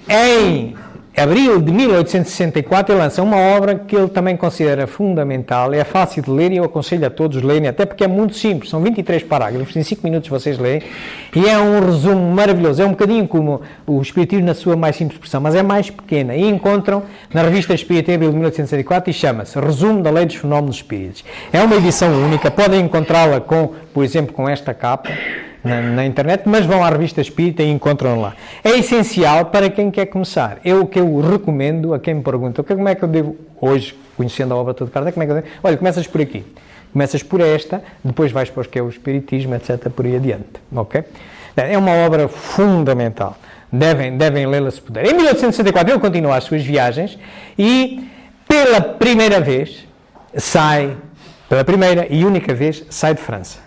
S1: em abril de 1864 ele lança uma obra que ele também considera fundamental, é fácil de ler e eu aconselho a todos lerem, até porque é muito simples, são 23 parágrafos, em 5 minutos vocês leem, e é um resumo maravilhoso, é um bocadinho como o Espiritismo na sua mais simples expressão, mas é mais pequena, e encontram na Revista Espírita em abril de 1864 e chama-se Resumo da Lei dos Fenómenos Espíritos. É uma edição única, podem encontrá-la por exemplo, com esta capa, na internet, mas vão à Revista Espírita e encontram lá. É essencial para quem quer começar. O que eu recomendo a quem me pergunta, como é que eu devo, hoje, conhecendo a obra toda de Kardec, como é que eu devo? Olha, começas por aqui. Começas por esta, depois vais para os que é o Espiritismo, etc., por aí adiante. Ok? É uma obra fundamental. Devem lê-la se puderem. Em 1864 ele continua as suas viagens e, pela primeira vez, pela primeira e única vez, sai de França.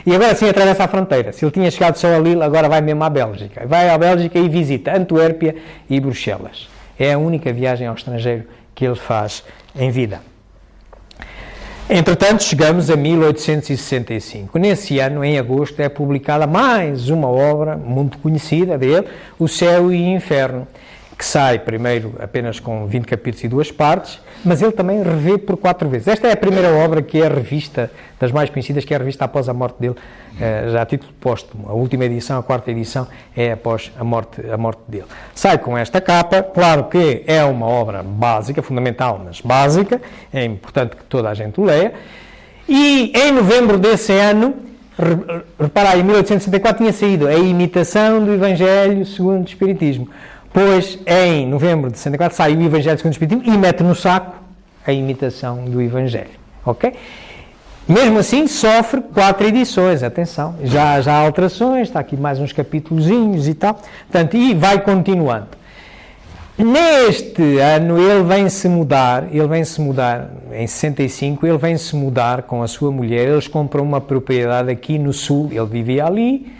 S1: E agora sim atravessa a fronteira. Se ele tinha chegado só a Lille, agora vai mesmo à Bélgica. Vai à Bélgica e visita Antuérpia e Bruxelas. É a única viagem ao estrangeiro que ele faz em vida. Entretanto, chegamos a 1865. Nesse ano, em agosto, é publicada mais uma obra muito conhecida dele, O Céu e o Inferno, que sai primeiro apenas com 20 capítulos e 2 partes, mas ele também revê por 4 vezes. Esta é a primeira obra que é a revista, das mais conhecidas, que é a revista após a morte dele, já a título póstumo. A última edição, a 4ª edição, é após a morte dele. Sai com esta capa, claro que é uma obra básica, fundamental, mas básica, é importante que toda a gente o leia, e em novembro desse ano, repara aí, em 1864 tinha saído A Imitação do Evangelho segundo o Espiritismo. Pois, em novembro de 64, sai o Evangelho segundo o Espiritismo e mete no saco A Imitação do Evangelho. Ok? Mesmo assim, sofre 4 edições, atenção. Já há alterações, está aqui mais uns capítulozinhos e tal. Portanto, e vai continuando. Neste ano, ele vem-se mudar, em 65, ele vem-se mudar com a sua mulher, eles compram uma propriedade aqui no sul, ele vivia ali,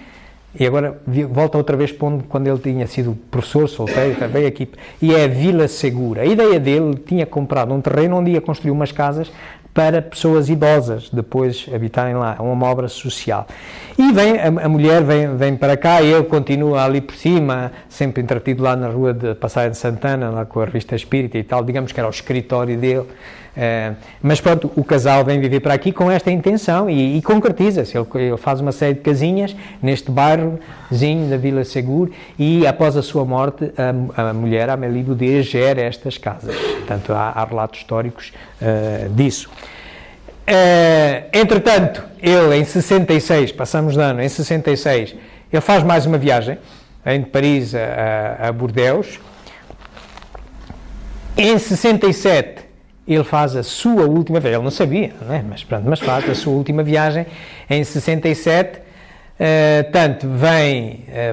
S1: e agora volta outra vez para onde, quando ele tinha sido professor solteiro, veio aqui, e é a Vila Segura. A ideia dele, tinha comprado um terreno onde ia construir umas casas para pessoas idosas depois habitarem lá, uma obra social. E a mulher vem para cá, e ele continua ali por cima, sempre entretido lá na rua de Passagem de Santana, lá com a Revista Espírita e tal, digamos que era o escritório dele. Mas pronto, o casal vem viver para aqui com esta intenção e concretiza-se. Ele faz uma série de casinhas neste bairrozinho da Vila Segura e após a sua morte a mulher, a Amélie Boudet, gera estas casas. Portanto, há relatos históricos disso. Entretanto, ele em 66, passamos de ano, em 66, ele faz mais uma viagem, vem de Paris a Bordeaux. Em 67, ele faz a sua última viagem, ele não sabia, não é? mas faz a sua última viagem em 67,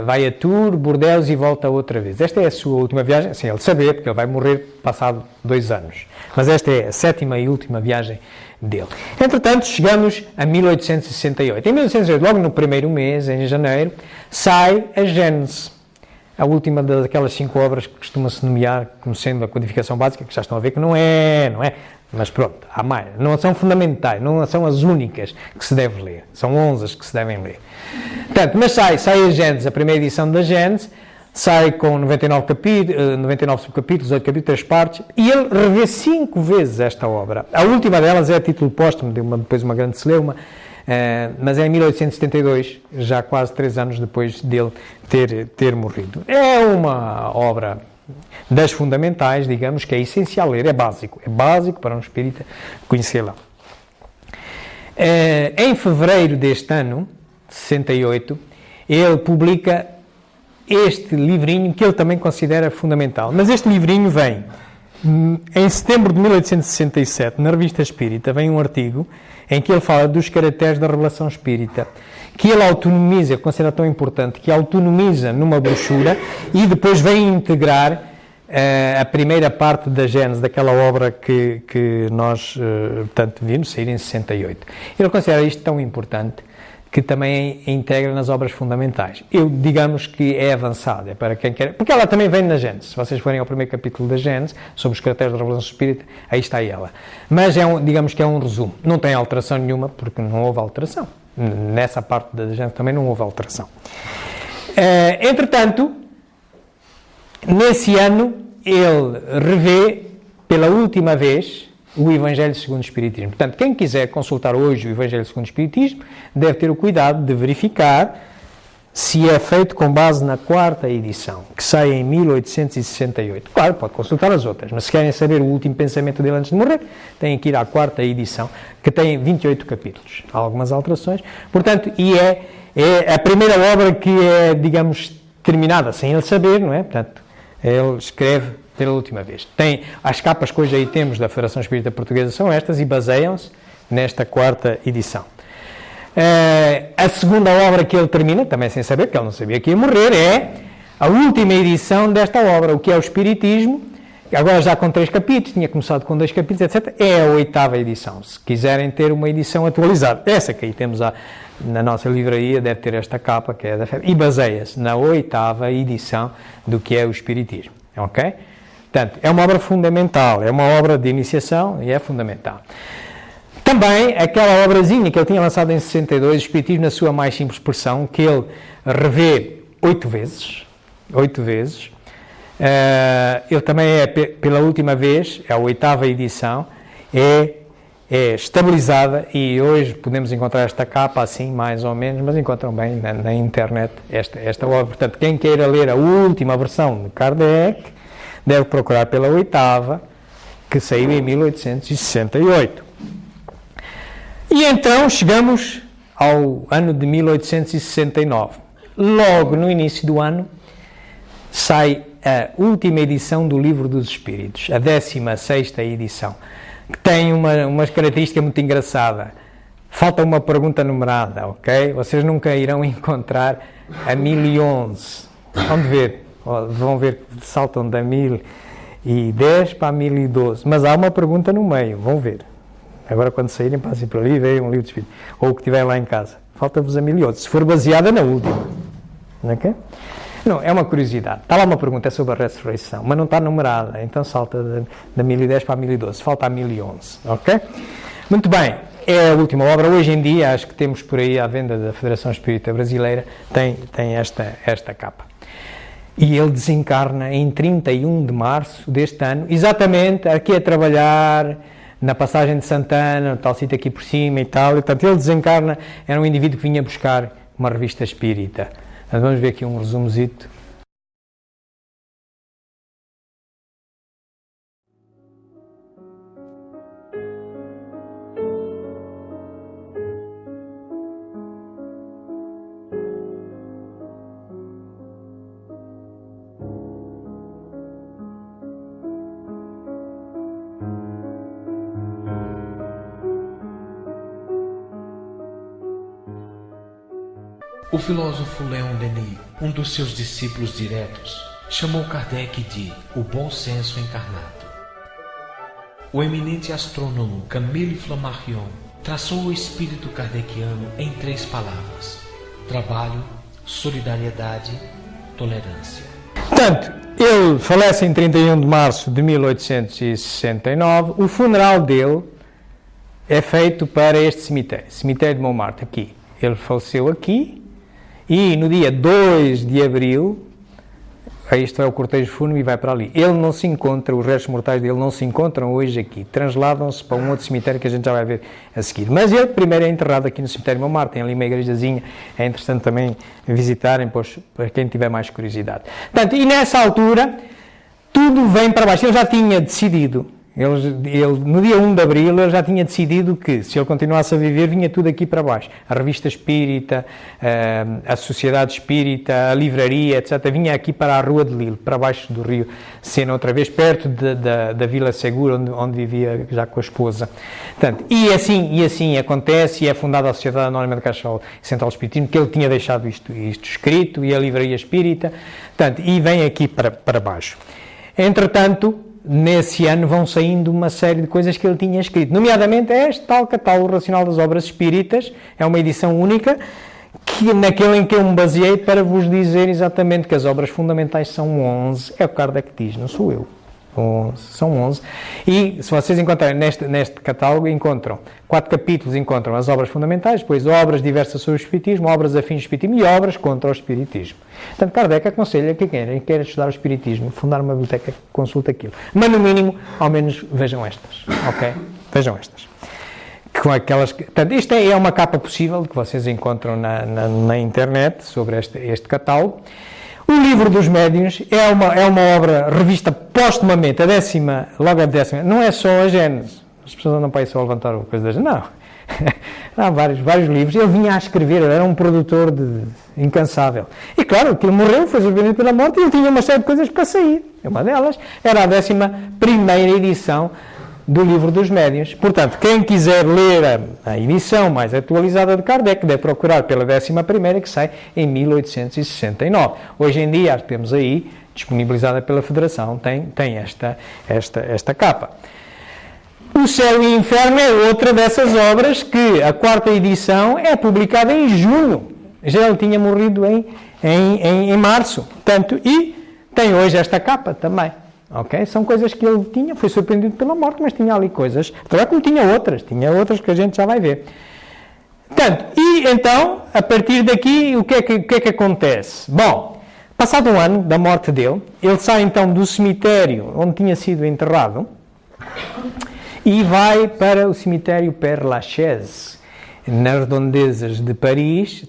S1: vai a Tours, Bordeaux e volta outra vez. Esta é a sua última viagem, sem ele saber, porque ele vai morrer passado 2 anos. Mas esta é a 7ª e última viagem dele. Entretanto, chegamos a 1868. Em 1868, logo no primeiro mês, em janeiro, sai a Gênese. A última daquelas 5 obras que costuma-se nomear como sendo a codificação básica, que já estão a ver que não é, mas pronto, há mais, não são fundamentais, não são as únicas que se deve ler, são 11 as que se devem ler. Portanto, mas sai a Gênese, a primeira edição da Gênese, sai com 99 subcapítulos, 8 capítulos, 3 partes, e ele revê 5 vezes esta obra. A última delas é a título póstumo, depois uma grande celeuma, mas é em 1872, já quase 3 anos depois dele ter morrido. É uma obra das fundamentais, digamos, que é essencial ler, é básico para um espírita conhecê-la. Em fevereiro deste ano, 68, ele publica este livrinho que ele também considera fundamental, mas este livrinho vem em setembro de 1867, na Revista Espírita, vem um artigo em que ele fala dos caracteres da revelação espírita, que ele autonomiza, considera tão importante, que autonomiza numa brochura e depois vem integrar a primeira parte da Gênese, daquela obra que nós, portanto, vimos sair em 68. Ele considera isto tão importante que também integra nas obras fundamentais. Digamos que é avançada, é para quem quer, porque ela também vem na Gênese. Se vocês forem ao primeiro capítulo da Gênese, sobre os caracteres da revelação espírita, aí está ela. Mas digamos que é um resumo. Não tem alteração nenhuma, porque não houve alteração. Nessa parte da Gênese também não houve alteração. Entretanto, nesse ano, ele revê pela última vez o Evangelho segundo o Espiritismo. Portanto, quem quiser consultar hoje o Evangelho segundo o Espiritismo deve ter o cuidado de verificar se é feito com base na 4ª edição, que sai em 1868. Claro, pode consultar as outras, mas se querem saber o último pensamento dele antes de morrer, têm que ir à 4ª edição, que tem 28 capítulos. Há algumas alterações. Portanto, É a primeira obra que é, digamos, terminada sem ele saber, não é? Portanto, ele escreve pela última vez. Tem as capas que hoje aí temos da Federação Espírita Portuguesa são estas e baseiam-se nesta 4ª edição. A segunda obra que ele termina, também sem saber, porque ele não sabia que ia morrer, é a última edição desta obra, o que é o Espiritismo, agora já com 3 capítulos, tinha começado com 2 capítulos, etc. É a 8ª edição, se quiserem ter uma edição atualizada. Essa que aí temos na nossa livraria deve ter esta capa, que é da Fé, e baseia-se na 8ª edição do que é o Espiritismo, ok? Portanto, é uma obra fundamental, é uma obra de iniciação e é fundamental. Também aquela obrazinha que ele tinha lançado em 62, o Espiritismo na sua mais simples expressão, que ele revê 8 vezes, ele também é, pela última vez, é a 8ª edição, é estabilizada e hoje podemos encontrar esta capa assim, mais ou menos, mas encontram bem na internet esta obra. Portanto, quem queira ler a última versão de Kardec, deve procurar pela 8ª, que saiu em 1868. E então chegamos ao ano de 1869. Logo no início do ano sai a última edição do Livro dos Espíritos, a 16ª edição, que tem uma característica muito engraçada. Falta uma pergunta numerada, ok? Vocês nunca irão encontrar a 1011. Vão ver que saltam da 1010 para a 1012, mas há uma pergunta no meio, vão ver. Agora, quando saírem, passem por ali e vejam um livro de Espírito. Ou o que tiver lá em casa. Falta-vos a 1011, se for baseada na última. Ok? Não, é uma curiosidade. Está lá uma pergunta sobre a ressurreição, mas não está numerada. Então salta da 1010 para a 1012. Falta a 1011. Ok? Muito bem. É a última obra. Hoje em dia, acho que temos por aí à venda da Federação Espírita Brasileira, tem esta capa. E ele desencarna em 31 de março deste ano, exatamente aqui a trabalhar na passagem de Santana, no tal sítio aqui por cima e tal. E, portanto, ele desencarna, era um indivíduo que vinha buscar uma revista espírita. Mas vamos ver aqui um resumozito.
S2: O filósofo Leon Denis, um dos seus discípulos diretos, chamou Kardec de o bom senso encarnado. O eminente astrônomo Camille Flammarion traçou o espírito kardeciano em 3 palavras: trabalho, solidariedade, tolerância.
S1: Portanto, ele falece em 31 de março de 1869. O funeral dele é feito para este cemitério de Montmartre, aqui. Ele faleceu aqui. E no dia 2 de abril, isto é o cortejo fúnebre e vai para ali. Ele não se encontra, os restos mortais dele não se encontram hoje aqui. Transladam-se para um outro cemitério que a gente já vai ver a seguir. Mas ele primeiro é enterrado aqui no cemitério de Montmartre. Tem ali uma igrejazinha, é interessante também visitarem, pois, para quem tiver mais curiosidade. Portanto, e nessa altura, tudo vem para baixo. Ele já tinha decidido. Ele, no dia 1 de abril, ele já tinha decidido que, se ele continuasse a viver, vinha tudo aqui para baixo. A revista espírita, a sociedade espírita, a livraria, etc. Vinha aqui para a Rua de Lille, para baixo do rio Sena, outra vez, perto da Vila Segura, onde vivia já com a esposa. Portanto, e assim acontece, e é fundada a Sociedade Anónima de Cachal Central Espiritismo, que ele tinha deixado isto escrito, e a livraria espírita, portanto, e vem aqui para baixo. Entretanto, nesse ano vão saindo uma série de coisas que ele tinha escrito, nomeadamente este tal Catálogo Racional das Obras Espíritas, é uma edição única, naquele em que eu me baseei para vos dizer exatamente que as obras fundamentais são 11, é o Kardec que diz, não sou eu. São 11, e se vocês encontrarem neste catálogo, encontram 4 capítulos, encontram as obras fundamentais, depois obras diversas sobre o Espiritismo, obras afins ao Espiritismo e obras contra o Espiritismo. Portanto, Kardec aconselha que quem quer estudar o Espiritismo, fundar uma biblioteca, consulte aquilo. Mas, no mínimo, ao menos vejam estas, ok? Vejam estas. Com aquelas, portanto, isto é uma capa possível que vocês encontram na internet sobre este catálogo. O Livro dos Médiuns é uma obra revista póstumamente, logo a décima, não é só a Gênese, as pessoas andam para aí só a levantar o coisa da Gênese, não, Há vários livros. Ele vinha a escrever, ele era um produtor incansável. E claro, que ele morreu, foi surpreendido pela morte e ele tinha uma série de coisas para sair. Uma delas era a 11ª edição do Livro dos Médiuns. Portanto, quem quiser ler a edição mais atualizada de Kardec, deve procurar pela 11ª, que sai em 1869. Hoje em dia, temos aí, disponibilizada pela Federação, tem esta capa. O Céu e o Inferno é outra dessas obras que a 4ª edição é publicada em junho. Já ele tinha morrido em março. Portanto, e tem hoje esta capa também. Okay? São coisas que ele tinha, foi surpreendido pela morte, mas tinha ali coisas. Também como tinha outras que a gente já vai ver. Portanto, e então, a partir daqui, o que é que acontece? Bom, passado um ano da morte dele, ele sai então do cemitério onde tinha sido enterrado e vai para o cemitério Père Lachaise, nas redondezas de Paris.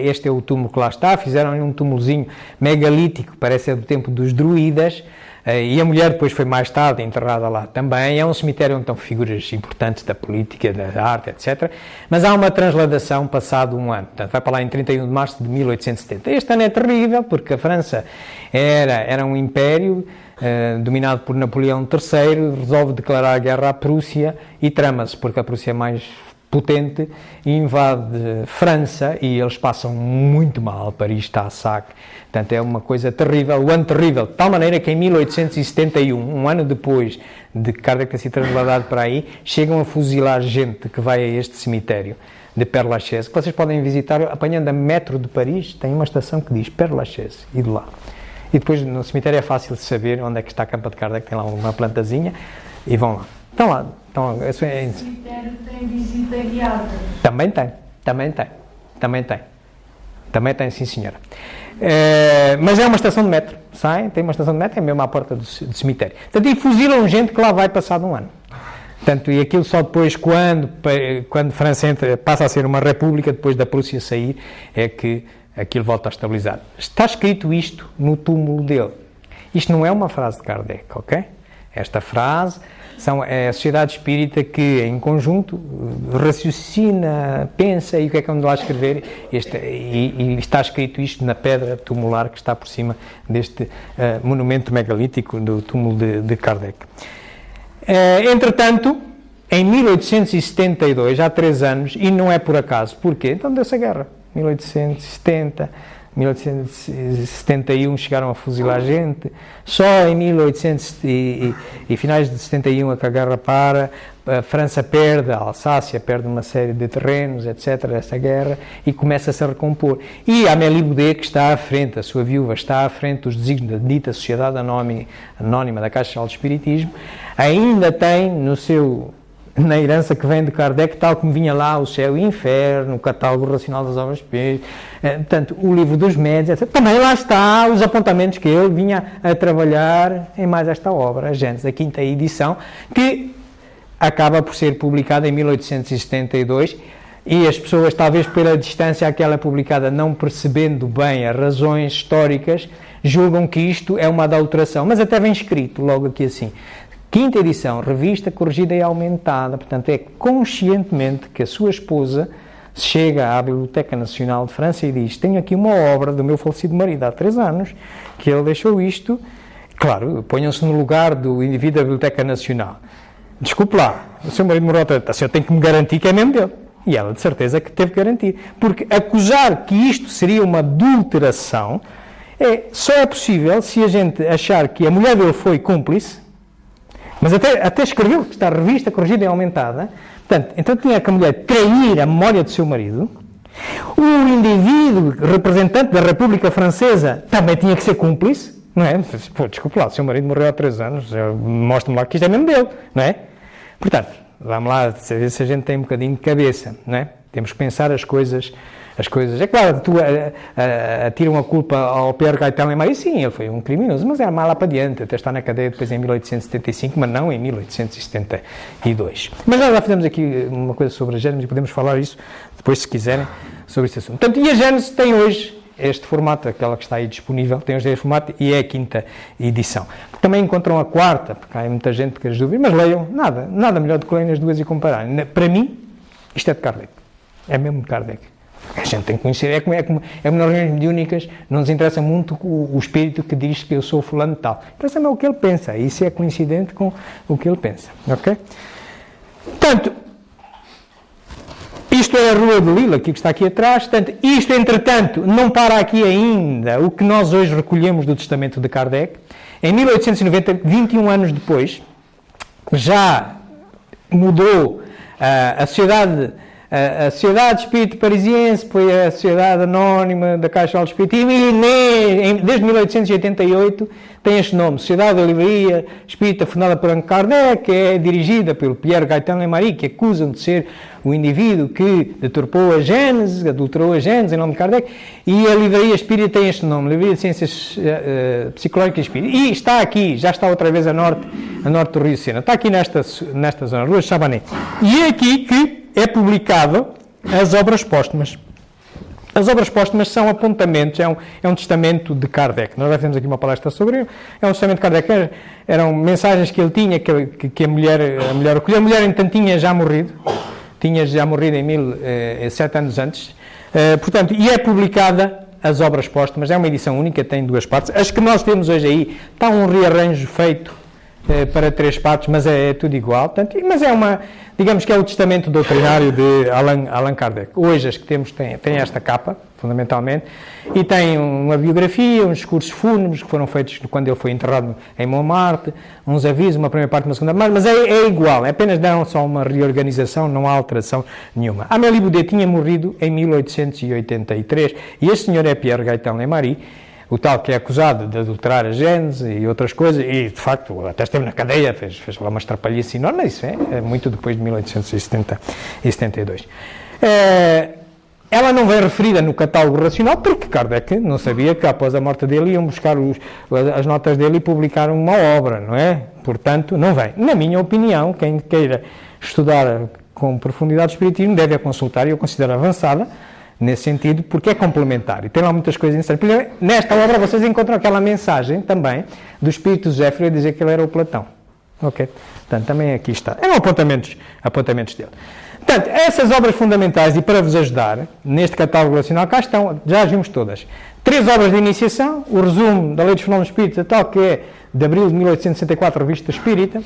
S1: Este é o túmulo que lá está. Fizeram um túmulozinho megalítico, parece ser do tempo dos druidas, e a mulher depois foi mais tarde enterrada lá também. É um cemitério onde estão figuras importantes da política, da arte, etc. Mas há uma transladação passado um ano. Portanto, vai para lá em 31 de março de 1870. Este ano é terrível, porque a França era um império dominado por Napoleão III, resolve declarar guerra à Prússia e trama-se, porque a Prússia é mais potente, invade França e eles passam muito mal. Paris está a saque. Portanto, é uma coisa terrível, o ano terrível, de tal maneira que em 1871, um ano depois de Kardec ter sido trasladado para aí, chegam a fuzilar gente que vai a este cemitério de Père Lachaise, que vocês podem visitar apanhando a metro de Paris, tem uma estação que diz Père Lachaise, e de lá. E depois no cemitério é fácil de saber onde é que está a campa de Kardec, tem lá uma plantazinha, e vão lá. Estão lá.
S5: O cemitério tem visita guiada?
S1: Também tem, sim senhora. Mas é uma estação de metro, tem uma estação de metro, é mesmo à porta do cemitério. Portanto, e fuzilam gente que lá vai passado um ano. Portanto, e aquilo só depois, quando França passa a ser uma república, depois da Prússia sair, é que aquilo volta a estabilizar. Está escrito isto no túmulo dele. Isto não é uma frase de Kardec, ok? Esta frase é a sociedade espírita que, em conjunto, raciocina, pensa e o que é que vamos lá escrever. E está escrito isto na pedra tumular que está por cima deste monumento megalítico do túmulo de Kardec. Entretanto, em 1872, há 3 anos, e não é por acaso, porquê? Então deu-se a guerra. 1870, 1871 chegaram a fuzilar gente, só em 1800 e finais de 71 a guerra para, a França perde, a Alsácia perde uma série de terrenos, etc., essa guerra, e começa-se a recompor. E a Amélie Boudet, que está à frente, a sua viúva, está à frente dos desígnios da dita Sociedade Anónima da Caixa Geral de Espiritismo, ainda tem na herança que vem de Kardec, tal como vinha lá o Céu e o Inferno, o Catálogo Racional das Obras Espíritas, portanto, o Livro dos Médiuns, etc. Também lá está os apontamentos que ele vinha a trabalhar em mais esta obra, a Gênesis, a 5ª edição, que acaba por ser publicada em 1872, e as pessoas, talvez pela distância àquela publicada, não percebendo bem as razões históricas, julgam que isto é uma adulteração, mas até vem escrito logo aqui assim: 5ª edição, revista corrigida e aumentada. Portanto, é conscientemente que a sua esposa chega à Biblioteca Nacional de França e diz: tenho aqui uma obra do meu falecido marido há 3 anos, que ele deixou isto. Claro, ponham-se no lugar do indivíduo da Biblioteca Nacional. Desculpe lá, o seu marido morreu há 3 anos, o senhor tem que me garantir que é mesmo dele. E ela, de certeza, que teve que garantir. Porque acusar que isto seria uma adulteração só é possível se a gente achar que a mulher dele foi cúmplice. Mas até escreveu que está revista, corrigida e aumentada. Portanto, então tinha que a mulher trair a memória do seu marido. O indivíduo representante da República Francesa também tinha que ser cúmplice, não é? Pô, desculpe lá, o seu marido morreu há 3 anos, mostra-me lá que isto é mesmo dele, não é? Portanto, vamos lá, ver se a gente tem um bocadinho de cabeça, não é? Temos que pensar as coisas. É claro, tu atiram a culpa ao Pierre Gaetan e Marie, sim, ele foi um criminoso, mas era mais lá para diante, até está na cadeia depois em 1875, mas não em 1872. Mas nós já fizemos aqui uma coisa sobre a Gênesis e podemos falar isso depois, se quiserem, sobre este assunto. Portanto, e a Gênesis tem hoje este formato, aquela que está aí disponível, tem hoje este formato e é a 5ª edição. Também encontram a 4ª, porque há muita gente que as dúvidas, mas leiam, nada melhor do que lerem as duas e compararem. Para mim, Isto é de Kardec. É mesmo de Kardec. A gente tem que conhecer, é como nas reuniões mediúnicas, não nos interessa muito o espírito que diz que eu sou fulano tal. Interessa-me o que ele pensa, e isso é coincidente com o que ele pensa, ok? Portanto, isto é a Rua de Lila, que está aqui atrás, portanto, isto, entretanto, não para aqui ainda o que nós hoje recolhemos do testamento de Kardec. Em 1890, 21 anos depois, já mudou a Sociedade Espírita Parisiense, foi a Sociedade Anónima da Caixa Alto Espiritismo, e desde 1888 tem este nome, Sociedade da Livraria Espírita, fundada por Allan Kardec, que é dirigida pelo Pierre Gaëtan Leymari, que acusam de ser o indivíduo que deturpou a Gênese, adulterou a Gênese em nome de Kardec, e a Livraria Espírita tem este nome, Livraria de Ciências Psicológicas Espíritas, e está aqui, já está outra vez a norte do Rio Sena, está aqui nesta zona, Rua de Chabanais, e é aqui que é publicado as obras póstumas. As obras póstumas são apontamentos, é um testamento de Kardec. Nós já fizemos aqui uma palestra sobre ele. É um testamento de Kardec, eram mensagens que ele tinha, que a mulher recolheu. A mulher, entanto, tinha já morrido em 7 anos antes. Portanto, e é publicada as obras póstumas, é uma edição única, tem 2 partes. As que nós temos hoje aí, está um rearranjo feito para 3 partes, mas é tudo igual. Portanto, mas digamos que é o testamento doutrinário de Allan Kardec. Hoje as que temos têm esta capa, fundamentalmente, e tem uma biografia, uns discursos fúnebres que foram feitos quando ele foi enterrado em Montmartre, uns avisos, uma primeira parte e uma segunda parte, mas é igual, apenas deram só uma reorganização, não há alteração nenhuma. Amélie Boudet tinha morrido em 1883, e este senhor é Pierre Gaëtan Leymari, o tal que é acusado de adulterar a Gênese e outras coisas, e de facto até esteve na cadeia, fez lá uma estrapalhice enorme, isso é muito depois de 1872. Ela não vem referida no catálogo racional porque Kardec não sabia que após a morte dele iam buscar as notas dele e publicar uma obra, não é? Portanto, não vem. Na minha opinião, quem queira estudar com profundidade o espiritismo deve a consultar, e eu considero avançada, nesse sentido, porque é complementar e tem lá muitas coisas interessantes. Por exemplo, nesta obra vocês encontram aquela mensagem também do espírito de Zéfiro a dizer que ele era o Platão. Ok? Portanto, também aqui está. Eram apontamentos dele. Portanto, essas obras fundamentais, e para vos ajudar, neste catálogo relacional, cá estão, já as vimos todas. 3 obras de iniciação, o resumo da Lei dos Fenómenos Espíritas, tal que é de abril de 1864, Revista Espírita,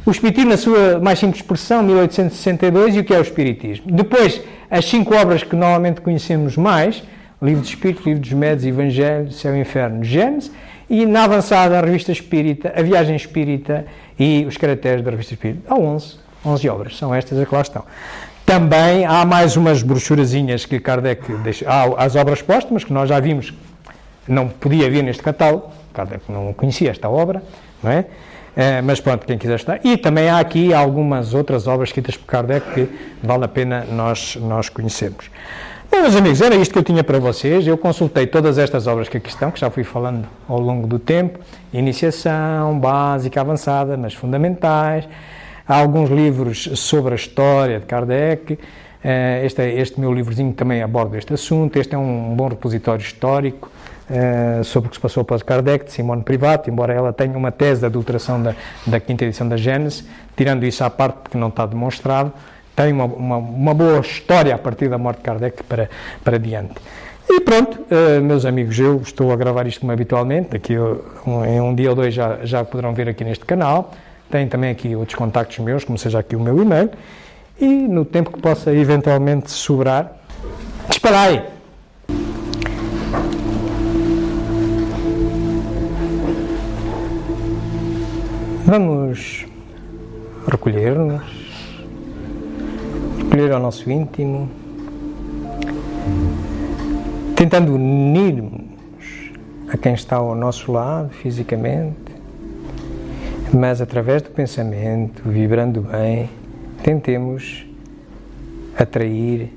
S1: o Espiritismo na sua mais simples expressão, 1862, e o que é o Espiritismo. Depois, as 5 obras que normalmente conhecemos mais, Livro dos Espíritos, Livro dos Médiuns, Evangelho, Céu e Inferno, Gênesis, e na avançada a Revista Espírita, a Viagem Espírita e os caracteres da Revista Espírita. Há 11 obras, são estas as que lá estão. Também há mais umas brochurazinhas que Kardec deixou, há as obras póstumas, que nós já vimos, não podia vir neste catálogo, Kardec não conhecia esta obra, não é? Mas pronto, quem quiser estudar. E também há aqui algumas outras obras escritas por Kardec que vale a pena nós conhecermos. Bom, meus amigos, era isto que eu tinha para vocês. Eu consultei todas estas obras que aqui estão, que já fui falando ao longo do tempo. Iniciação, básica, avançada, mas fundamentais. Há alguns livros sobre a história de Kardec. Este meu livrozinho também aborda este assunto. Este é um bom repositório histórico sobre o que se passou após Kardec, de Simone Privat, embora ela tenha uma tese de adulteração da 5ª edição da Gênese, tirando isso à parte porque não está demonstrado, tem uma boa história a partir da morte de Kardec para diante. E pronto, meus amigos, eu estou a gravar isto como habitualmente, daqui em um dia ou 2 já poderão ver aqui neste canal, tem também aqui outros contactos meus, como seja aqui o meu e-mail, e no tempo que possa eventualmente sobrar, disparai! Vamos recolher-nos, recolher ao nosso íntimo, tentando unir-nos a quem está ao nosso lado fisicamente, mas através do pensamento, vibrando bem, tentemos atrair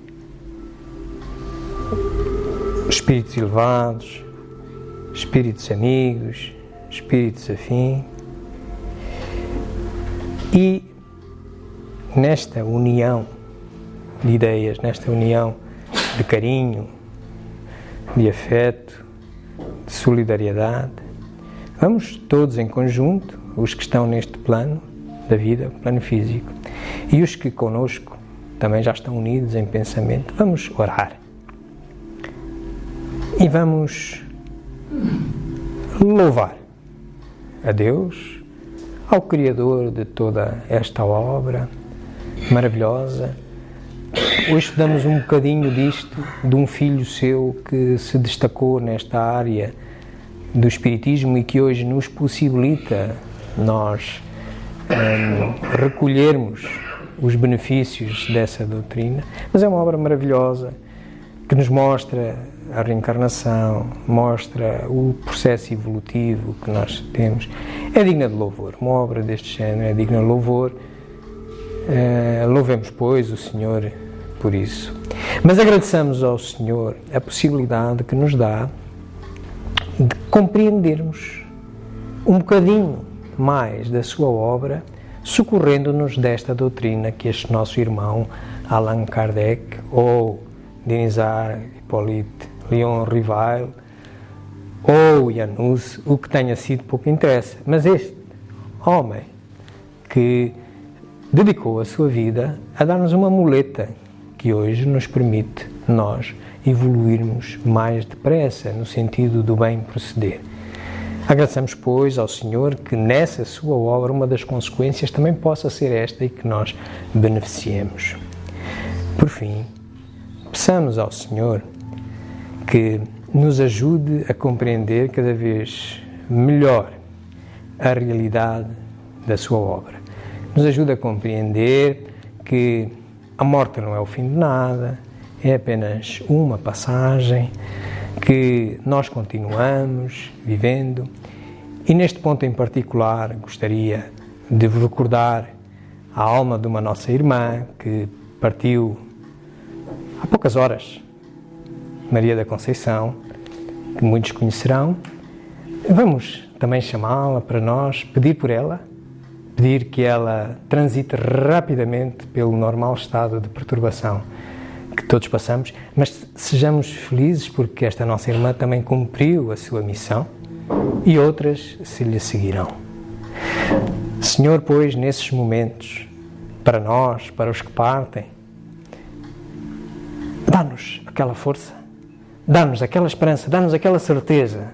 S1: espíritos elevados, espíritos amigos, espíritos afins. E nesta união de ideias, nesta união de carinho, de afeto, de solidariedade, vamos todos em conjunto, os que estão neste plano da vida, plano físico, e os que conosco também já estão unidos em pensamento. Vamos orar. E vamos louvar a Deus, ao Criador de toda esta obra maravilhosa. Hoje estudamos um bocadinho disto, de um filho seu que se destacou nesta área do Espiritismo e que hoje nos possibilita nós recolhermos os benefícios dessa doutrina. Mas é uma obra maravilhosa que nos mostra a reencarnação, mostra o processo evolutivo que nós temos. É digna de louvor. Uma obra deste género é digna de louvor. Louvemos, pois, o Senhor por isso. Mas agradeçamos ao Senhor a possibilidade que nos dá de compreendermos um bocadinho mais da sua obra, socorrendo-nos desta doutrina que este nosso irmão Allan Kardec ou Denisard Hippolyte Léon Rivail ou Janus, o que tenha sido, pouco interessa. Mas este homem que dedicou a sua vida a dar-nos uma muleta que hoje nos permite nós evoluirmos mais depressa no sentido do bem proceder. Agradecemos, pois, ao Senhor que nessa sua obra uma das consequências também possa ser esta e que nós beneficiemos. Por fim, peçamos ao Senhor que nos ajude a compreender cada vez melhor a realidade da sua obra. Nos ajude a compreender que a morte não é o fim de nada, é apenas uma passagem, que nós continuamos vivendo. E neste ponto em particular gostaria de vos recordar a alma de uma nossa irmã que partiu há poucas horas, Maria da Conceição, que muitos conhecerão. Vamos também chamá-la para nós, pedir por ela, pedir que ela transite rapidamente pelo normal estado de perturbação que todos passamos, mas sejamos felizes porque esta nossa irmã também cumpriu a sua missão e outras se lhe seguirão. Senhor, pois, nesses momentos, para nós, para os que partem, dá-nos aquela força, dá-nos aquela esperança, dá-nos aquela certeza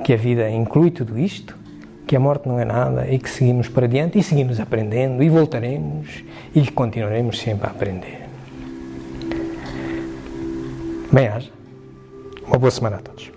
S1: que a vida inclui tudo isto, que a morte não é nada e que seguimos para diante e seguimos aprendendo e voltaremos e continuaremos sempre a aprender. Bem-aja. Uma boa semana a todos.